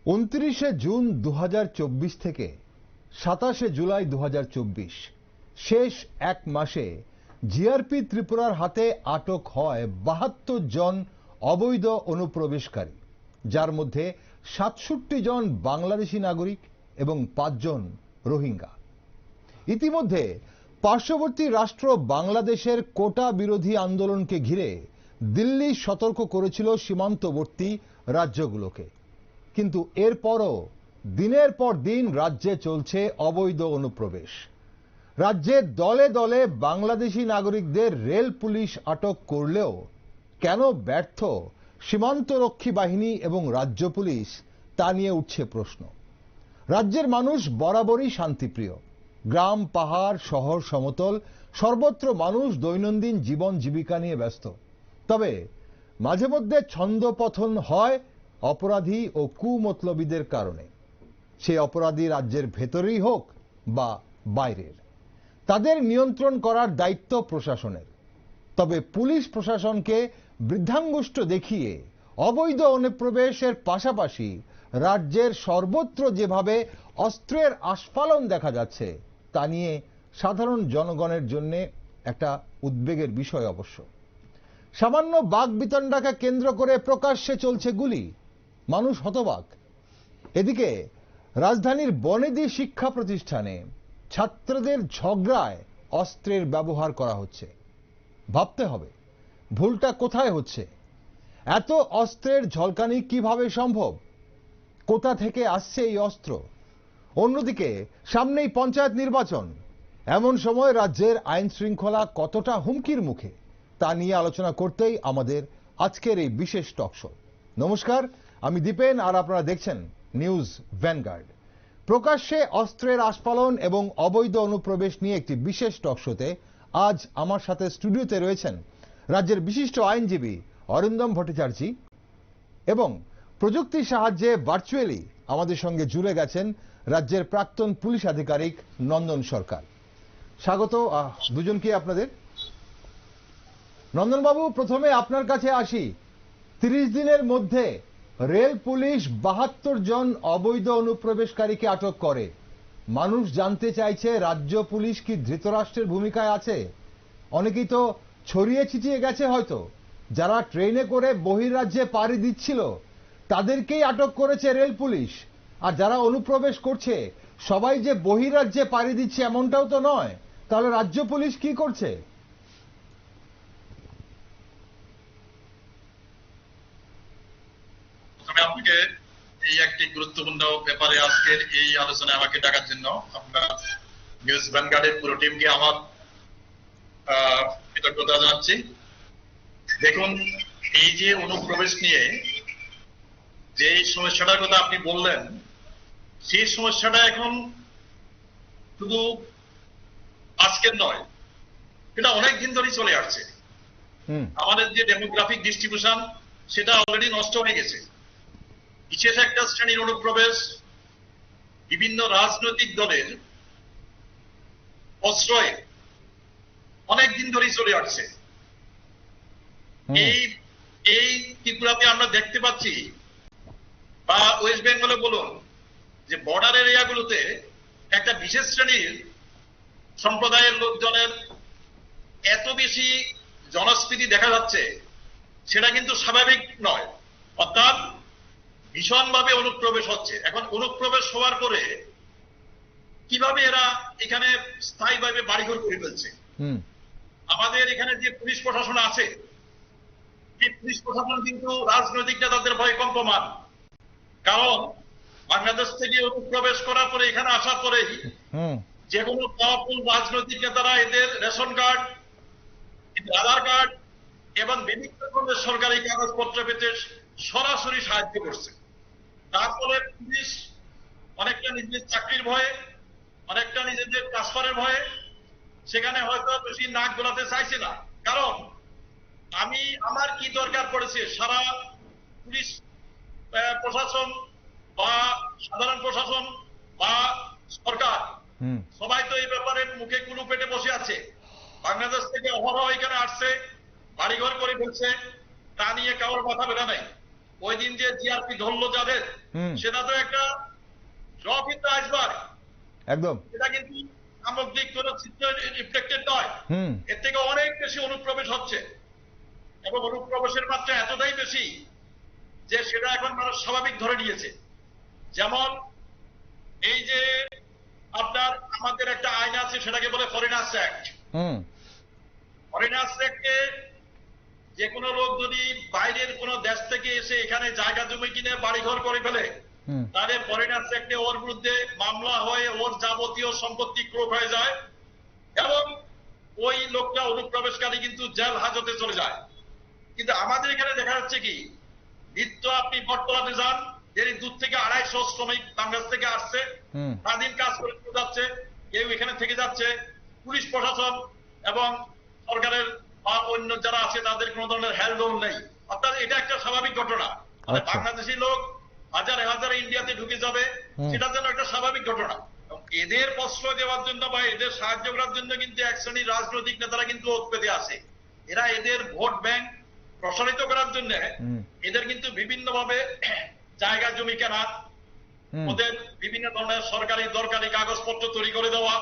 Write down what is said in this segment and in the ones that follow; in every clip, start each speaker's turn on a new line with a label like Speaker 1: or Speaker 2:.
Speaker 1: 29 June 2024 থেকে 27 জুলাই 2024 শেষ এক মাসে জিআরপি ত্রিপুরার হাতে আটক হয় 72 জন অবৈধ অনুপ্রবেশকারী, যার মধ্যে 67 জন বাংলাদেশি নাগরিক এবং 5 জন রোহিঙ্গা। ইতিমধ্যে পার্শ্ববর্তী রাষ্ট্র বাংলাদেশের কোটা বিরোধী আন্দোলনকে ঘিরে দিল্লি সতর্ক করেছিল সীমান্তবর্তী রাজ্যগুলোকে, কিন্তু এরপরও দিনের পর দিন রাজ্যে চলছে অবৈধ অনুপ্রবেশ। রাজ্যে দলে দলে বাংলাদেশি নাগরিকদের রেল পুলিশ আটক করলেও কেন ব্যর্থ সীমান্তরক্ষী বাহিনী এবং রাজ্য পুলিশ, তা নিয়ে উঠছে প্রশ্ন। রাজ্যের মানুষ বরাবরই শান্তিপ্রিয়। গ্রাম, পাহাড়, শহর, সমতল সর্বত্র মানুষ দৈনন্দিন জীবন জীবিকা নিয়ে ব্যস্ত। তবে মাঝে মধ্যে ছন্দপতন হয় অপরাধী ও কুমতলবীদের কারণে। সেই অপরাধী রাজ্যের ভেতরেই হোক বা বাইরের, তাদের নিয়ন্ত্রণ করার দায়িত্ব প্রশাসনের। তবে পুলিশ প্রশাসনকে বৃদ্ধাঙ্গুষ্ঠ দেখিয়ে অবৈধ অনুপ্রবেশের পাশাপাশি রাজ্যের সর্বত্র যেভাবে অস্ত্রের আস্ফালন দেখা যাচ্ছে, তা নিয়ে সাধারণ জনগণের জন্য একটা উদ্বেগের বিষয়। অবশ্য সামান্য বাকবিতণ্ডাকে কেন্দ্র করে প্রকাশ্যে চলছে গুলি, মানুষ হতবাক। এদিকে রাজধানীর বনেদি শিক্ষা প্রতিষ্ঠানে ছাত্রদের ঝগড়ায় অস্ত্রের ব্যবহার করা হচ্ছে। ভাবতে হবে ভুলটা কোথায় হচ্ছে। এত অস্ত্রের ঝলকানি কিভাবে সম্ভব? কোথা থেকে আসছে এই অস্ত্র? অন্যদিকে সামনেই পঞ্চায়েত নির্বাচন। এমন সময় রাজ্যের আইন শৃঙ্খলা কতটা হুমকির মুখে, তা নিয়ে আলোচনা করতেই আমাদের আজকের এই বিশেষ টক শো। নমস্কার, আমি দীপেন আর আপনারা দেখছেন নিউজ ভ্যানগার্ড। প্রকাশ্যে অস্ত্রের আস্ফালন এবং অবৈধ অনুপ্রবেশ নিয়ে একটি বিশেষ টক শোতে আজ আমার সাথে স্টুডিওতে রয়েছেন রাজ্যের বিশিষ্ট আইনজীবী অরিন্দম ভট্টাচার্য এবং প্রযুক্তির সাহায্যে ভার্চুয়ালি আমাদের সঙ্গে জুড়ে গেছেন রাজ্যের প্রাক্তন পুলিশ আধিকারিক নন্দন সরকার। স্বাগত দুজনকে আপনাদের। নন্দনবাবু, প্রথমে আপনার কাছে আসি। 30 দিনের মধ্যে রেল পুলিশ 72 জন অবৈধ অনুপ্রবেশকারীকে আটক করে। মানুষ জানতে চাইছে, রাজ্য পুলিশ কি ধৃতরাষ্ট্রের ভূমিকায় আছে? অনেকেই তো ছড়িয়ে ছিটিয়ে গেছে। হয়তো যারা ট্রেনে করে বহির্রাজ্যে পাড়ি দিচ্ছিল তাদেরকেই আটক করেছে রেল পুলিশ, আর যারা অনুপ্রবেশ করছে সবাই যে বহির্রাজ্যে পাড়ি দিচ্ছে এমনটাও তো নয়। তাহলে রাজ্য পুলিশ কি করছে?
Speaker 2: আপনাকে এই একটি গুরুত্বপূর্ণ ব্যাপারে আজকের এই আলোচনায় আমাকে ডাকার জন্য আপনার নিউজ ভ্যানগার্ডের পুরো টিমকে আমার কৃতজ্ঞতা জানাচ্ছি। দেখুন, এই যে অনুপ্রবেশ নিয়ে যে সমস্যাটার কথা আপনি বললেন, সেই সমস্যাটা এখন শুধু আজকের নয়, এটা অনেক দিন ধরেই চলে আসছে। আমাদের যে ডেমোগ্রাফিক ডিস্ট্রিবিউশন, সেটা অলরেডি নষ্ট হয়ে গেছে। বিশেষ একটা শ্রেণীর অনুপ্রবেশ বিভিন্ন রাজনৈতিক দলের প্রশ্রয়ে অনেক দিন ধরেই চলে আসছে। এই ত্রিপুরাতে আমরা দেখতে পাচ্ছি, বা ওয়েস্ট বেঙ্গলে বলুন, যে বর্ডার এরিয়াগুলোতে একটা বিশেষ শ্রেণীর সম্প্রদায়ের লোকজনের এত বেশি জনস্ফীতি দেখা যাচ্ছে, সেটা কিন্তু স্বাভাবিক নয়। অর্থাৎ ভীষণভাবে অনুপ্রবেশ হচ্ছে। এখন অনুপ্রবেশ হওয়ার পরে কিভাবে এরা এখানে স্থায়ীভাবে বাড়িঘর করে ফেলছে। আমাদের এখানে যে পুলিশ প্রশাসন আছে, এই পুলিশ প্রশাসন কিন্তু রাজনৈতিক নেতাদের ভয়ে কম্পমান। কারণ বাংলাদেশ থেকে অনুপ্রবেশ করার পরে, এখানে আসার পরেই যে কোনো পাওয়ারফুল রাজনৈতিক নেতারা এদের রেশন কার্ড, আধার কার্ড এবং বিভিন্ন রকমের সরকারি কাগজপত্র পেতে সরাসরি সাহায্য করছে। তারপরে পুলিশ অনেকটা নিজেদের চাকরির ভয়ে, অনেকটা নিজেদের ট্রান্সফারের ভয়ে সেখানে হয়তো বেশি নাক গলাতে চাইছে না। কারণ আমার কি দরকার পড়েছে? সারা পুলিশ প্রশাসন বা সাধারণ প্রশাসন বা সরকার সবাই তো এই ব্যাপারে মুখে কুলু পেটে বসে আছে। বাংলাদেশ থেকে অহরহ এখানে আসছে, বাড়িঘর করে ফেলছে, তা নিয়ে কারোর মাথা ব্যথা নাই। ওই দিন যে জিআরপি ধরলো যাদের, সেটা তো একটা ড্রপ ইন দ্য আইসবার্গ।
Speaker 1: একদম।
Speaker 2: এটা কিন্তু সামগ্রিক কোন চিত্র রিফ্লেক্টেড নয়, এর থেকে অনেক বেশি অনুপ্রবেশ হচ্ছে, এবং অনুপ্রবেশের মাত্রা এতটাই বেশি যে সেটা এখন মানুষ স্বাভাবিক ধরে নিয়েছে। যেমন এই যে আপনার আমাদের একটা আইন আছে, সেটাকে বলে ফরেনার্স অ্যাক্ট। ফরেনার্স অ্যাক্টে যে কোনো লোক যদি বাইরের কোন দেশ থেকে এসে এখানে জায়গা জমি কিনে বাড়িঘর করে ফেলে, তাহলে ফরেনার্স অ্যাক্টে ওর বিরুদ্ধে মামলা হয়ে ওর যাবতীয় সম্পত্তি ক্রোক হয়ে যায়, এবং ওই লোকটা অনুপ্রবেশকারী কিন্তু জেল হাজতে চলে যায়। কিন্তু আমাদের এখানে দেখা যাচ্ছে কি, নিত্য আপনি বটতলাতে যান, এর দূর থেকে 250 শ্রমিক বাংলাদেশ থেকে আসছে, স্বাধীন কাজ করে যাচ্ছে, কেউ এখানে থেকে যাচ্ছে, পুলিশ প্রশাসন এবং সরকারের বা অন্য যারা আছে তাদের কোন ধরনের হেলদোল নেই। অর্থাৎ এটা একটা স্বাভাবিক ঘটনা। মানে বাংলাদেশি লোক হাজারে হাজারে ইন্ডিয়াতে ঢুকে যাবে, সেটা যেন একটা স্বাভাবিক ঘটনা। এদের প্রশ্রয় দেওয়ার জন্য বা এদের সাহায্য করার জন্য কিন্তু এক শ্রেণীর রাজনৈতিক নেতারা কিন্তু ওত পেতে আসে। এরা এদের ভোট ব্যাংক প্রসারিত করার জন্য এদের কিন্তু বিভিন্ন ভাবে জায়গা জমি কেনা, ওদের বিভিন্ন ধরনের সরকারি দরকারি কাগজপত্র তৈরি করে দেওয়া,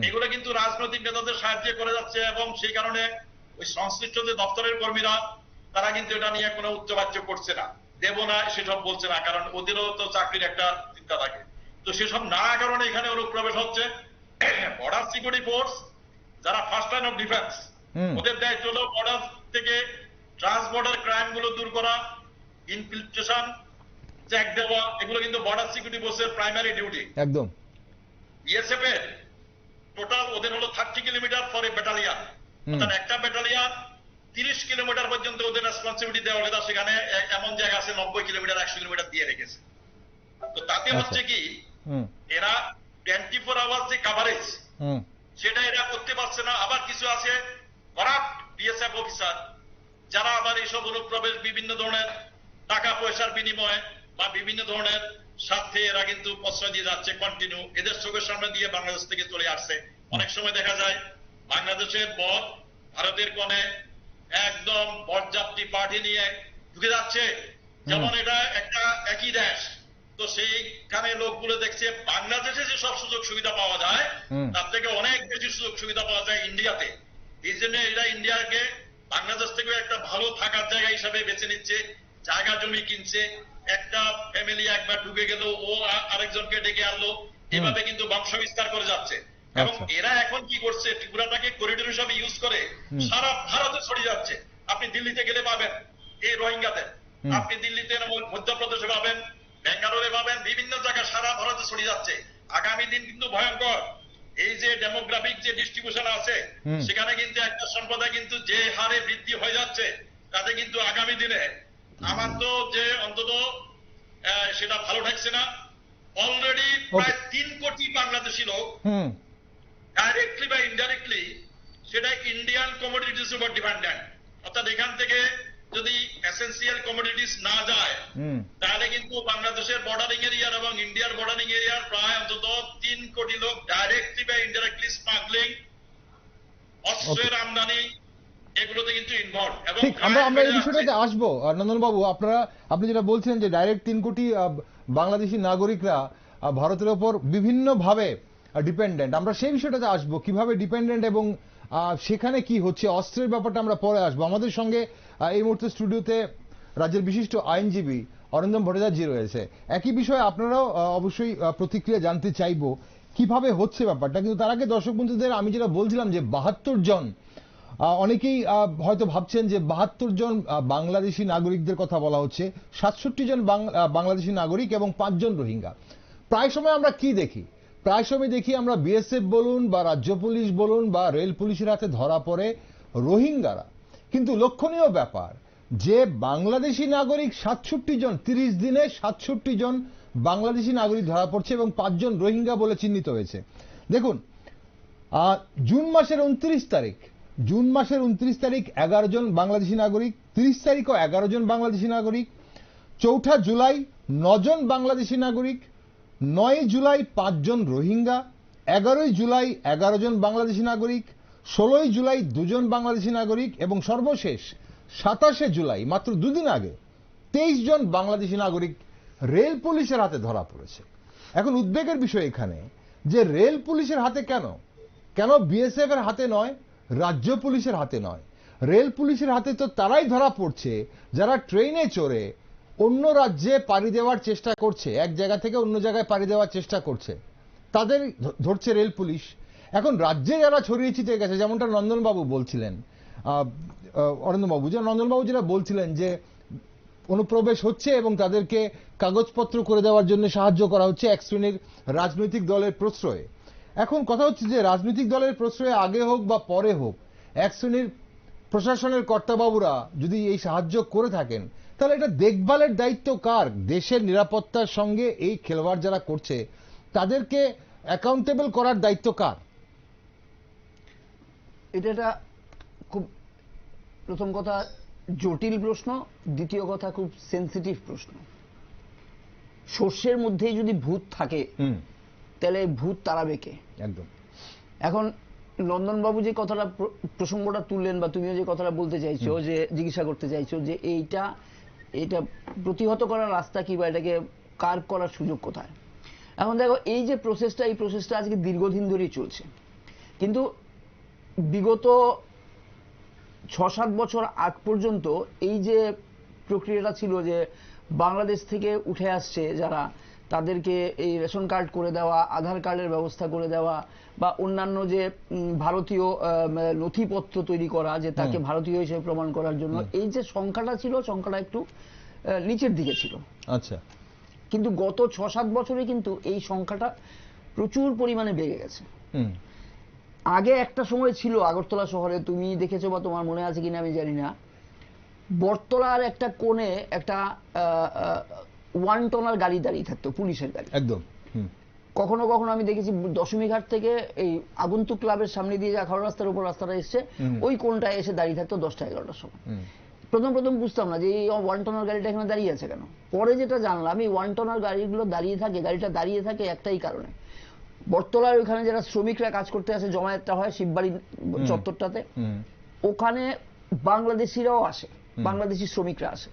Speaker 2: এগুলো কিন্তু রাজনৈতিক নেতাদের সাহায্যে করে যাচ্ছে, এবং সেই কারণে ওই সংশ্লিষ্ট যে দপ্তরের কর্মীরা তারা কিন্তু এটা নিয়ে কোনো উচ্চবাচ্য করছে না, দেব না সেসব বলছে না, কারণ ওদেরও তো চাকরির একটা চিন্তা থাকে। তো সেসব না কারণে এখানে অনুপ্রবেশ হচ্ছে। বর্ডার সিকিউরিটি ফোর্স যারা ফার্স্ট লাইন অফ ডিফেন্স, ওদের দায়িত্ব হলো বর্ডার থেকে ট্রান্স বর্ডার ক্রাইম গুলো দূর করা, ইনফিল্ট্রেশন চেক দেওয়া, এগুলো কিন্তু বর্ডার সিকিউরিটি ফোর্সের প্রাইমারি ডিউটি।
Speaker 1: একদম।
Speaker 2: বিএসএফ এর টোটাল ওদের হলো 30 কিলোমিটার ফর এ ব্যাটালিয়ন, অর্থাৎ একটা ব্যাটালিয়ন 30 কিলোমিটার পর্যন্ত ওদের রেসপন্সিবিলিটি দেওয়া হলে, সেখানে এমন জায়গা আছে 90 কিলোমিটার 100 কিলোমিটার দিয়ে রেখেছে। তো তাতে হচ্ছে কি, এরা 24 আওয়ার্স যে কাভারেজ সেটা এরা করতে পারছে না। আবার কিছু আছে করাপ্ট বিএসএফ অফিসার, যারা আবার এইসব অনুপ্রবেশ বিভিন্ন ধরনের টাকা পয়সার বিনিময়ে বা বিভিন্ন ধরনের স্বার্থে এরা কিন্তু প্রশ্রয় দিয়ে যাচ্ছে কন্টিনিউ, এদের চোখের সামনে দিয়ে বাংলাদেশ থেকে চলে আসছে। অনেক সময় দেখা যায় বাংলাদেশের বর ভারতের কোণে একদম বরযাত্রী পার্টি নিয়ে ঢুকে যাচ্ছে, যেমন এটা একটা একই দেশ, তো সেইখানে লোকগুলো দেখছে বাংলাদেশে যে সব সুযোগ সুবিধা পাওয়া যায় তার থেকে অনেক বেশি সুযোগ সুবিধা পাওয়া যায় ইন্ডিয়াতে। এই জন্য এরা ইন্ডিয়াকে বাংলাদেশ থেকে একটা ভালো থাকার জায়গা হিসাবে বেছে নিচ্ছে, জায়গা জমি কিনছে, একটা ফ্যামিলি একবার ঢুকে গেল ও আরেকজনকে ডেকে আনলো, এভাবে কিন্তু বংশ বিস্তার করে যাচ্ছে। এবং এরা এখন কি করছে, ত্রিপুরাটাকে করিডোর হিসাবে ইউজ করে সারা ভারতে ছড়িয়ে যাচ্ছে। আপনি দিল্লিতে গেলে পাবেন এই রোহিঙ্গাদের, আপনি দিল্লিতে মধ্যপ্রদেশে পাবেন, বেঙ্গালোরে পাবেন, বিভিন্ন জায়গায় সারা ভারতে ছড়িয়ে যাচ্ছে। আগামী দিন কিন্তু ভয়ঙ্কর। এই যে ডেমোগ্রাফিক যে ডিস্ট্রিবিউশন আছে, সেখানে কিন্তু একটা সম্প্রদায় কিন্তু যে হারে বৃদ্ধি হয়ে যাচ্ছে, তাতে কিন্তু আগামী দিনে আমার তো যে অন্তত সেটা ভালো ঠেকছে না। অলরেডি প্রায় 3 কোটি বাংলাদেশি লোক ডাইরেক্টলি বা ইনডাইরেক্টলি সেটা ইন্ডিয়ান কমোডিটিস উপর ডিপেন্ডেন্ট। অর্থাৎ এখান থেকে যদি এসেন্সিয়াল কমোডিটিস না যায়, তাহলে কিন্তু বাংলাদেশের বর্ডারিং এরিয়ার এবং ইন্ডিয়ার বর্ডারিং এরিয়ার প্রায় অন্তত 3 কোটি লোক ডাইরেক্টলি বা ইনডাইরেক্টলি স্মাগলিং, অস্ত্রের আমদানি, এগুলোতে কিন্তু ইনভলভ। এবং
Speaker 1: আমরা এই বিষয়টাতে আসবো। নন্দন বাবু, আপনি যেটা বলছেন যে ডাইরেক্ট 3 কোটি বাংলাদেশি নাগরিকরা ভারতের ওপর বিভিন্ন ভাবে ডিপেন্ডেন্ট, আমরা সেই বিষয়টাতে আসবো, কিভাবে ডিপেন্ডেন্ট এবং সেখানে কি হচ্ছে, অস্ত্রের ব্যাপারটা আমরা পরে আসবো। আমাদের সঙ্গে এই মুহূর্তে স্টুডিওতে রাজ্যের বিশিষ্ট আইনজীবী অরিন্দম ভট্টাচার্য রয়েছে। একই বিষয়ে আপনারাও অবশ্যই প্রতিক্রিয়া জানতে চাইবো কিভাবে হচ্ছে ব্যাপারটা। কিন্তু তার আগে দর্শক বন্ধুদের আমি যেটা বলছিলাম যে 72 জন, অনেকেই হয়তো ভাবছেন যে 72 জন বাংলাদেশি নাগরিকদের কথা বলা হচ্ছে, 67 জন বাংলাদেশি নাগরিক এবং 5 জন রোহিঙ্গা। প্রায় সময় আমরা কি দেখি, প্রায় সময় দেখি আমরা বিএসএফ বলুন বা রাজ্য পুলিশ বলুন বা রেল পুলিশের হাতে ধরা পড়ে রোহিঙ্গারা। কিন্তু লক্ষণীয় ব্যাপার যে বাংলাদেশি নাগরিক 67 জন, 30 দিনে 67 জন বাংলাদেশি নাগরিক ধরা পড়ছে এবং 5 জন রোহিঙ্গা বলে চিহ্নিত হয়েছে। দেখুন, জুন মাসের 29 তারিখ 11 জন বাংলাদেশি নাগরিক, 30 তারিখও 11 জন বাংলাদেশি নাগরিক, 4 জুলাই 9 জন বাংলাদেশি নাগরিক, 9 জুলাই 5 জন রোহিঙ্গা, 11 জুলাই 11 জন বাংলাদেশি নাগরিক, 16 জুলাই 2 জন বাংলাদেশি নাগরিক এবং সর্বশেষ 27 জুলাই মাত্র 2 দিন আগে 23 জন বাংলাদেশি নাগরিক রেল পুলিশের হাতে ধরা পড়েছে। এখন উদ্বেগের বিষয় এখানে যে রেল পুলিশের হাতে কেন, কেন বিএসএফ এর হাতে নয়, রাজ্য পুলিশের হাতে নয়? রেল পুলিশের হাতে তো তারাই ধরা পড়ছে যারা ট্রেনে চড়ে অন্য রাজ্যে পাড়ি দেওয়ার চেষ্টা করছে, এক জায়গা থেকে অন্য জায়গায় পাড়ি দেওয়ার চেষ্টা করছে, তাদের ধরছে রেল পুলিশ। এখন রাজ্যে যারা ছড়িয়ে ছিটিয়ে গেছে, যেমনটা নন্দনবাবু বলছিলেন, অরবিন্দবাবু নন্দনবাবু যেটা বলছিলেন যে অনুপ্রবেশ হচ্ছে এবং তাদেরকে কাগজপত্র করে দেওয়ার জন্য সাহায্য করা হচ্ছে এক শ্রেণীর রাজনৈতিক দলের প্রশ্রয়ে। এখন কথা হচ্ছে যে রাজনৈতিক দলের প্রশ্রয়ে আগে হোক বা পরে হোক, এক শ্রেণীর প্রশাসনের কর্তাবাবুরা যদি এই সাহায্য করে থাকেন, তাহলে এটা দেখভালের দায়িত্ব কার? দেশের নিরাপত্তার সঙ্গে এই খেলোয়াড় যারা করছে তাদেরকে অ্যাকাউন্টেবল করার দায়িত্ব কার?
Speaker 3: এটা খুব, প্রথম কথা জটিল প্রশ্ন, দ্বিতীয় কথা খুব সেন্সিটিভ প্রশ্ন। সর্ষের মধ্যেই যদি ভূত থাকে তাহলে ভূত তাড়াবে কে?
Speaker 1: একদম।
Speaker 3: এখন নন্দনবাবু যে কথাটা প্রসঙ্গটা তুললেন, বা তুমিও যে কথাটা বলতে চাইছো, যে জিজ্ঞাসা করতে চাইছো যে এটা প্রতিহত করার রাস্তা কি, বা এটাকে কার্ভ করার সুযোগ কোথায়? এখন দেখো, এই যে প্রসেসটা, এই প্রসেসটা আজকে দীর্ঘদিন ধরেই চলছে, কিন্তু বিগত 6-7 বছর আগ পর্যন্ত এই যে প্রক্রিয়াটা ছিল যে বাংলাদেশ থেকে উঠে আসছে যারা, তাদেরকে এই রেশন কার্ড করে দেওয়া, আধার কার্ডের ব্যবস্থা করে দেওয়া, বা অন্যান্য যে ভারতীয় নথিপত্র তৈরি করা, যে তাকে ভারতীয় হিসেবে প্রমাণ করার জন্য, এই যে সংখ্যাটা ছিল, সংখ্যাটা একটু নিচের দিকে ছিল।
Speaker 1: আচ্ছা।
Speaker 3: কিন্তু গত 6-7 বছরে কিন্তু এই সংখ্যাটা প্রচুর পরিমাণে বেড়ে গেছে। আগে একটা সময় ছিল আগরতলা শহরে, তুমি দেখেছো বা তোমার মনে আছে কিনা আমি জানি না, বটতলার একটা কোণে একটা 1 টনার গাড়ি দাঁড়িয়ে থাকতো, পুলিশের গাড়ি।
Speaker 1: একদম।
Speaker 3: কখনো কখনো আমি দেখেছি দশমীঘাট থেকে এই আগন্তুক ক্লাবের সামনে দিয়ে যে আখাউড়া রাস্তার উপর রাস্তাটা এসছে, ওই কোণটায় এসে দাঁড়িয়ে থাকতো 10টা-11টার সময়। প্রথম বুঝতাম না যে এই 1 টনার গাড়িটা এখানে দাঁড়িয়ে আছে কেন। পরে যেটা জানলাম, এই 1 টনার গাড়িগুলো গাড়িটা দাঁড়িয়ে থাকে একটাই কারণে, বটতলার ওখানে যারা শ্রমিকরা কাজ করতে আসে, জমায়েতটা হয় শিববাড়ি চত্বরটাতে, ওখানে বাংলাদেশিরাও আসে, বাংলাদেশি শ্রমিকরা আসে।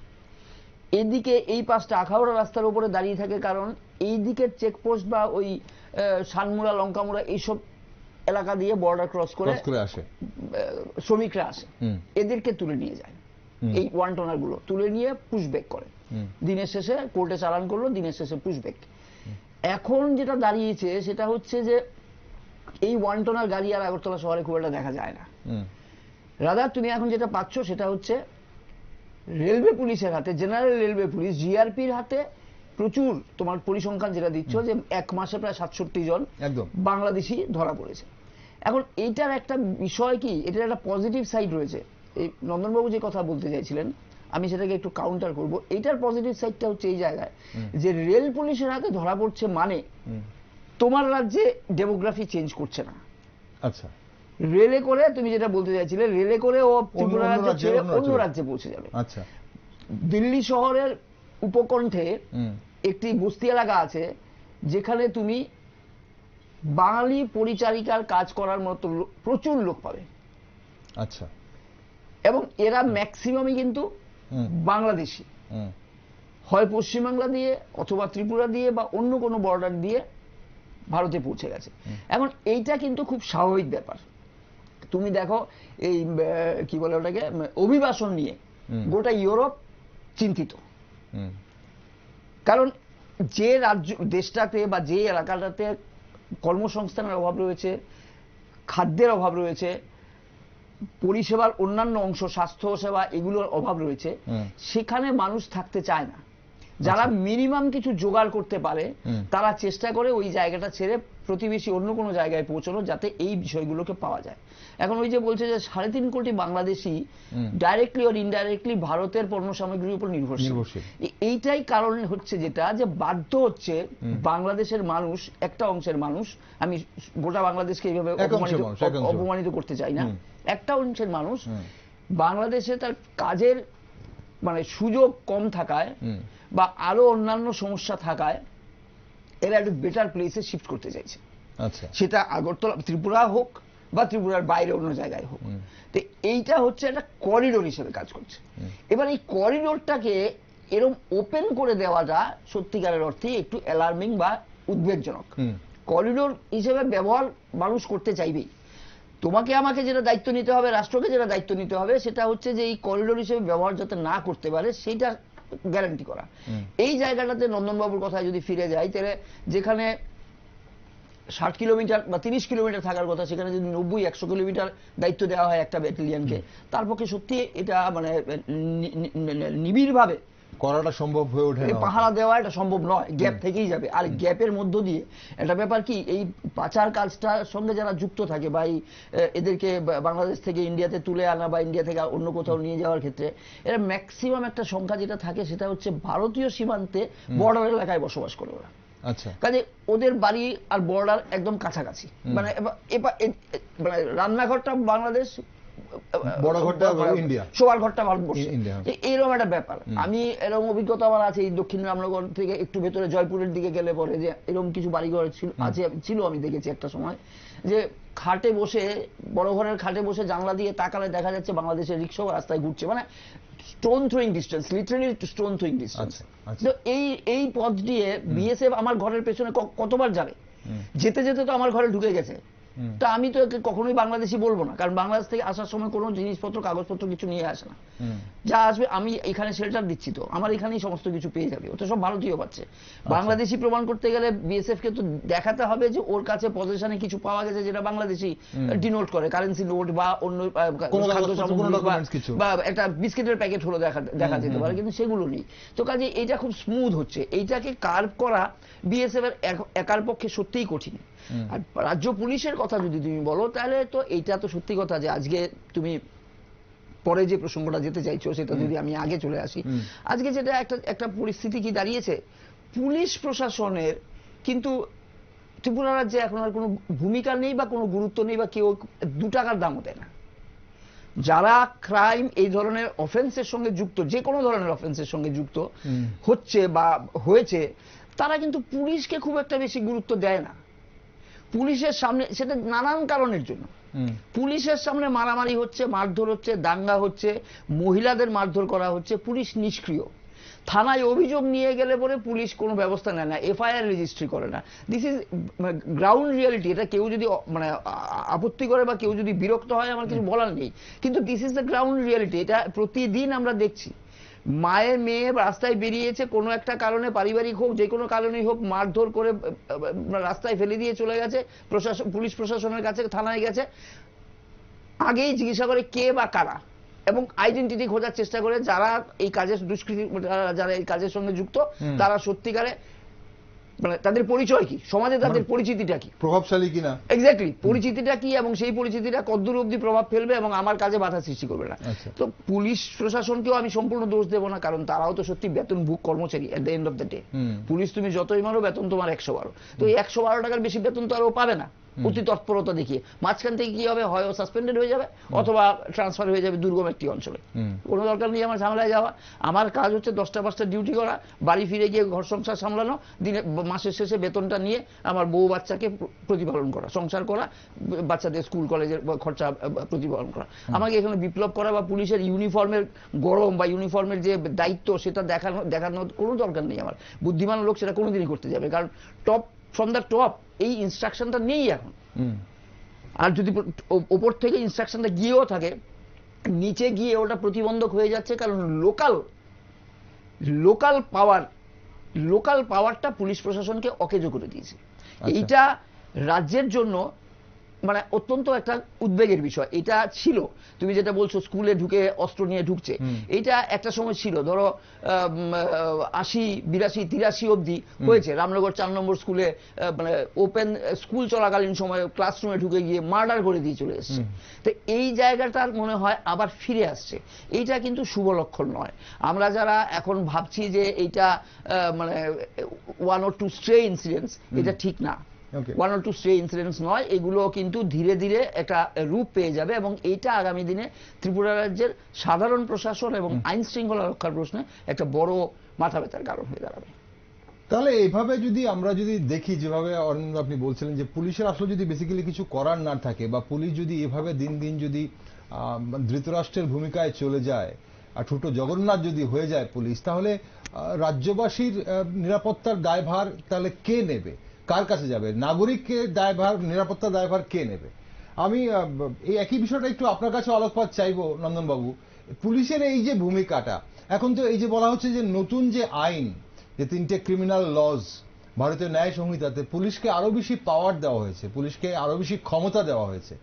Speaker 3: এদিকে এই পাশটা আখাউড়া রাস্তার উপরে দাঁড়িয়ে থাকে, কারণ এই দিকের চেকপোস্ট বা ওই শানমুড়া, লঙ্কামুড়া এইসব এলাকা দিয়ে বর্ডার ক্রস করে
Speaker 1: আসে
Speaker 3: শ্রমিকরা আসে, এদেরকে তুলে নিয়ে যায়। এই 1 টনার গুলো তুলে নিয়ে পুশব্যাক করে, দিনের শেষে কোর্টে চালান করলো, দিনের শেষে পুশব্যাক। এখন যেটা দাঁড়িয়েছে সেটা হচ্ছে যে এই 1 টনার গাড়ি আর আগরতলা শহরে খুব একটা দেখা যায় না। রাদার তুমি এখন যেটা পাচ্ছ সেটা হচ্ছে রেলওয়ে পুলিশের হাতে, জেনারেল রেলওয়ে পুলিশ, জিআরপির হাতে প্রচুর, তোমার পরিসংখ্যান যেটা দিচ্ছ যে 1 মাসে প্রায় 67 জন বাংলাদেশি ধরা পড়েছে। এখন এইটার একটা বিষয় কি, এটার একটা পজিটিভ সাইড রয়েছে। এই নন্দনবাবু যে কথা বলতে চাইছিলেন, আমি সেটাকে একটু কাউন্টার করব। এইটার পজিটিভ সাইডটা হচ্ছে এই জায়গায় যে রেল পুলিশের হাতে ধরা পড়ছে মানে তোমার রাজ্যে ডেমোগ্রাফি চেঞ্জ করছে না।
Speaker 1: আচ্ছা।
Speaker 3: রেলে করে, তুমি যেটা বলতে চাইছিলে, রেলে করে ও ত্রিপুরা রাজ্য ছেড়ে অন্য রাজ্যে পৌঁছে যাবে।
Speaker 1: আচ্ছা।
Speaker 3: দিল্লি শহরের উপকণ্ঠে একটি বস্তি এলাকা আছে যেখানে তুমি বাঙালি পরিচারিকার কাজ করার মতো প্রচুর লোক পাবে।
Speaker 1: আচ্ছা।
Speaker 3: এবং এরা ম্যাক্সিমামই কিন্তু বাংলাদেশি, হয় পশ্চিমবাংলা দিয়ে অথবা ত্রিপুরা দিয়ে বা অন্য কোনো বর্ডার দিয়ে ভারতে পৌঁছে গেছে। এখন এইটা কিন্তু খুব স্বাভাবিক ব্যাপার। তুমি দেখো এই কি বলে ওটাকে, অভিবাসন নিয়ে গোটা ইউরোপ চিন্তিত, কারণ যে রাজ্য, দেশটাতে বা যে এলাকাটাতে কর্মসংস্থানের অভাব রয়েছে, খাদ্যের অভাব রয়েছে, পরিষেবার অন্যান্য অংশ, স্বাস্থ্য সেবা, এগুলোর অভাব রয়েছে, সেখানে মানুষ থাকতে চায় না। যারা মিনিমাম কিছু জোগাড় করতে পারে তারা চেষ্টা করে ওই জায়গাটা ছেড়ে প্রতিবেশী অন্য কোনো জায়গায় পৌঁছানো, যাতে এই বিষয়গুলোকে পাওয়া যায়। এখন ওই যে বলছে যে 3.5 কোটি বাংলাদেশি ডাইরেক্টলি আর ইনডাইরেক্টলি ভারতের পণ্য সামগ্রীর উপর নির্ভরশীল। এইটাই কারণ হচ্ছে যেটা, যে বাধ্য হচ্ছে বাংলাদেশের মানুষ, একটা অংশের মানুষ, আমি গোটা বাংলাদেশকে এইভাবে অপমানিত করতে চাই না, একটা অংশের মানুষ বাংলাদেশে তার কাজের মানে সুযোগ কম থাকায় বা আরো অন্যান্য সমস্যা থাকায় এরা একটু বেটার প্লেসে শিফট করতে চাইছে।
Speaker 1: আচ্ছা।
Speaker 3: সেটা আগরতলা, ত্রিপুরা হোক বা ত্রিপুরার বাইরে অন্য জায়গায় হোক। তো এইটা হচ্ছে একটা করিডোর হিসেবে কাজ করছে। এবার এই করিডোরটাকে এরকম ওপেন করে দেওয়াটা সত্যিকারের অর্থে একটু অ্যালার্মিং বা উদ্বেগজনক। করিডোর হিসেবে ব্যবহার মানুষ করতে চাইবেই। তোমাকে আমাকে যেটা দায়িত্ব নিতে হবে, রাষ্ট্রকে যেটা দায়িত্ব নিতে হবে, সেটা হচ্ছে যে এই করিডোর হিসেবে ব্যবহার যাতে না করতে পারে সেইটা গ্যারান্টি করা। এই জায়গাটাতে নন্দনবাবুর কথায় যদি ফিরে যাই, তাহলে যেখানে 60 কিলোমিটার বা 30 কিলোমিটার থাকার কথা, সেখানে যদি 90-100 কিলোমিটার দায়িত্ব দেওয়া হয় একটা ব্যাটালিয়নকে, তার পক্ষে সত্যি এটা মানে নিবিড়ভাবে
Speaker 1: করাটা সম্ভব হয়ে ওঠে না।
Speaker 3: পাহারা দেওয়া এটা সম্ভব নয়, গ্যাপ থেকেই যাবে। আর গ্যাপের মধ্য দিয়ে একটা ব্যাপার কি, এই পাচার কাজটার সঙ্গে যারা যুক্ত থাকে বা এদেরকে বাংলাদেশ থেকে ইন্ডিয়াতে তুলে আনা বা ইন্ডিয়া থেকে অন্য কোথাও নিয়ে যাওয়ার ক্ষেত্রে এরা ম্যাক্সিমাম একটা সংখ্যা যেটা থাকে সেটা হচ্ছে ভারতীয় সীমান্তে বর্ডার এলাকায় বসবাস করে ওরা।
Speaker 1: আচ্ছা,
Speaker 3: কাজে ওদের বাড়ি আর বর্ডার একদম কাছাকাছি, মানে রান্নাঘরটা বাংলাদেশ,
Speaker 1: বড় ঘরটা ইন্ডিয়া,
Speaker 3: শোয়ার ঘরটা ভারতবর্ষ,
Speaker 1: ইন্ডিয়া।
Speaker 3: এইরকম একটা ব্যাপার। আমি এরকম অভিজ্ঞতা আমার আছে, এই দক্ষিণ রামনগর থেকে একটু ভেতরে জয়পুরের দিকে গেলে পরে যে এরকম কিছু বাড়িঘর ছিল, আমি দেখেছি একটা সময় যে খাটে বসে, বড় ঘরের খাটে বসে জানলা দিয়ে তাকালে দেখা যাচ্ছে বাংলাদেশের রিক্সা রাস্তায় ঘুরছে, মানে stone throwing distance, literally stone throwing distance. তো এই পথ দিয়ে বিএসএফ আমার ঘরের পেছনে কতবার যাবে, যেতে যেতে তো আমার ঘরে ঢুকে গেছে। তা আমি তো কখনোই বাংলাদেশি বলবো না, কারণ বাংলাদেশ থেকে আসার সময় কোনো জিনিসপত্র কাগজপত্র কিছু নিয়ে আসে না। যা আসবে আমি এখানে শেল্টার দিচ্ছি, তো আমার এখানেই সমস্ত কিছু পেয়ে যাবে, ওটা সব ভারতীয় পাচ্ছে। বাংলাদেশি প্রমাণ করতে গেলে বিএসএফ কে তো দেখাতে হবে যে ওর কাছে পজিশনে কিছু পাওয়া গেছে যেটা বাংলাদেশি ডিনোট করে, কারেন্সি নোট বা অন্য খাদ্য সামগ্রী বা একটা বিস্কিটের প্যাকেট হলো দেখা যেতে পারে, কিন্তু সেগুলো নেই। তো কাজে এইটা খুব স্মুথ হচ্ছে, এইটাকে কার্ভ করা বিএসএফ এর একার পক্ষে সত্যিই কঠিন। আর রাজ্য পুলিশের কথা যদি তুমি বলো, তাহলে তো এইটা তো সত্যি কথা যে আজকে তুমি পরে যে প্রসঙ্গটা যেতে চাইছো সেটা যদি আমি আগে চলে আসি, আজকে যেটা একটা পরিস্থিতি কি দাঁড়িয়েছে, পুলিশ প্রশাসনের কিন্তু ত্রিপুরা রাজ্যে এখন আর কোনো ভূমিকা নেই বা কোনো গুরুত্ব নেই, বা কেউ 2 টাকার দামও দেয় না। যারা ক্রাইম, এই ধরনের অফেন্সের সঙ্গে যুক্ত, যে কোনো ধরনের অফেন্সের সঙ্গে যুক্ত হচ্ছে বা হয়েছে, তারা কিন্তু পুলিশকে খুব একটা বেশি গুরুত্ব দেয় না। পুলিশের সামনে, সেটা নানান কারণের জন্য, পুলিশের সামনে মারামারি হচ্ছে, মারধর হচ্ছে, দাঙ্গা হচ্ছে, মহিলাদের মারধর করা হচ্ছে, পুলিশ নিষ্ক্রিয়। থানায় অভিযোগ নিয়ে গেলে পরে পুলিশ কোনো ব্যবস্থা নেয় না, এফআইআর রেজিস্ট্রি করে না। This is ground reality. এটা কেউ যদি মানে আপত্তি করে বা কেউ যদি বিরক্ত হয়, আমার কিছু বলার নেই, কিন্তু this is the ground reality. এটা প্রতিদিন আমরা দেখছি। মায়ের মেয়ে রাস্তায় বেরিয়েছে, কোনো একটা কারণে, পারিবারিক হোক, যে কোনো কারণেই হোক, মারধর করে রাস্তায় ফেলে দিয়ে চলে গেছে, পুলিশ প্রশাসনের কাছে, থানায় গেছে, আগেই জিজ্ঞাসা করে কে বা কারা, এবং আইডেন্টিটি খোঁজার চেষ্টা করে যারা এই কাজের দুষ্কৃতি, যারা এই কাজের সঙ্গে যুক্ত, তারা সত্যিকারে মানে তাদের পরিচয় কি, সমাজে তাদের পরিচিতিটা কি,
Speaker 1: প্রভাবশালী কিনা,
Speaker 3: এক্স্যাক্টলি পরিচিতিটা কি, এবং সেই পরিচিতিটা কতদূর অবধি প্রভাব ফেলবে এবং আমার কাজে বাধা সৃষ্টি করবে না। তো পুলিশ প্রশাসনকেও আমি সম্পূর্ণ দোষ দেবো না, কারণ তারাও তো সত্যি বেতন ভুক কর্মচারী at the end of the day. Police তুমি যতই মারো, বেতন তোমার 112, তো 112 টাকার বেশি বেতন তো আরও পাবে না অতি তৎপরতা দেখিয়ে। মাঝখান থেকে কি হবে, হয় ও সাসপেন্ডেড হয়ে যাবে অথবা ট্রান্সফার হয়ে যাবে দুর্গম একটি অঞ্চলে। কোনো দরকার নেই আমার ঝামেলায় যাওয়া। আমার কাজ হচ্ছে 10টা-5টা ডিউটি করা, বাড়ি ফিরে গিয়ে ঘর সংসার সামলানো, দিনে মাসের শেষে বেতনটা নিয়ে আমার বউ বাচ্চাকে প্রতিপালন করা, সংসার করা, বাচ্চাদের স্কুল কলেজের খরচা প্রতিপালন করা। আমাকে এখানে বিপ্লব করা বা পুলিশের ইউনিফর্মের গরম বা ইউনিফর্মের যে দায়িত্ব সেটা দেখানোর কোনো দরকার নেই আমার। বুদ্ধিমান লোক সেটা কোনোদিনই করতে যাবে, কারণ টপ ফ্রম দ্য টপ এই ইনস্ট্রাকশনটা নেই এখন। আর যদি ওপর থেকে ইনস্ট্রাকশনটা গিয়েও থাকে, নিচে গিয়ে ওটা প্রতিবন্ধক হয়ে যাচ্ছে, কারণ লোকাল পাওয়ারটা পুলিশ প্রশাসনকে অকেজো করে দিয়েছে। এইটা রাজ্যের জন্য মানে অত্যন্ত একটা উদ্বেগের বিষয়। এটা ছিল, তুমি যেটা বলছো স্কুলে ঢুকে অস্ত্র নিয়ে ঢুকছে, এইটা একটা সময় ছিল, ধরো 80, 82, 83 অবধি হয়েছে। রামনগর 4 নম্বর স্কুলে মানে ওপেন স্কুল চলাকালীন সময় ক্লাসরুমে ঢুকে গিয়ে মার্ডার করে দিয়ে চলে এসছে। তো এই জায়গাটার মনে হয় আবার ফিরে আসছে, এইটা কিন্তু শুভ লক্ষণ নয়। আমরা যারা এখন ভাবছি যে এইটা মানে 1 or 2 স্ট্রে ইনসিডেন্টস, এটা ঠিক না। 1 or 2 স্ট্রে ইনসিডেন্টস নয়, এগুলো কিন্তু ধীরে ধীরে একটা রূপ পেয়ে যাবে, এবং এইটা আগামী দিনে ত্রিপুরা রাজ্যের সাধারণ প্রশাসন এবং আইন শৃঙ্খলা রক্ষার প্রশ্নে একটা বড় মাথা ব্যথার কারণ হয়ে দাঁড়াবে।
Speaker 1: তাহলে এইভাবে যদি আমরা যদি দেখি, যেভাবে অরবিন্দ আপনি বলছিলেন যে পুলিশের আসলে যদি বেসিক্যালি কিছু করার না থাকে, বা পুলিশ যদি এভাবে দিন দিন যদি ধৃতরাষ্ট্রের ভূমিকায় চলে যায়, আর ছোট জগন্নাথ যদি হয়ে যায় পুলিশ, তাহলে রাজ্যবাসীর নিরাপত্তার দায়ভার তাহলে কে নেবে? কার কাছে যাবে? নাগরিকের দায়ভার, নিরাপত্তার দায়ভার কে নেবে? আমি এই একই বিষয়টা একটু আপনার কাছে আলোকপাত চাইবো নন্দনবাবু। পুলিশের এই যে ভূমিকাটা, এখন তো এই যে বলা হচ্ছে যে নতুন যে আইন, যে 3টে ক্রিমিনাল লজ ভারতীয় ন্যায় সংহিতাতে, পুলিশকে আরো বেশি পাওয়ার দেওয়া হয়েছে, পুলিশকে আরো বেশি ক্ষমতা দেওয়া হয়েছে।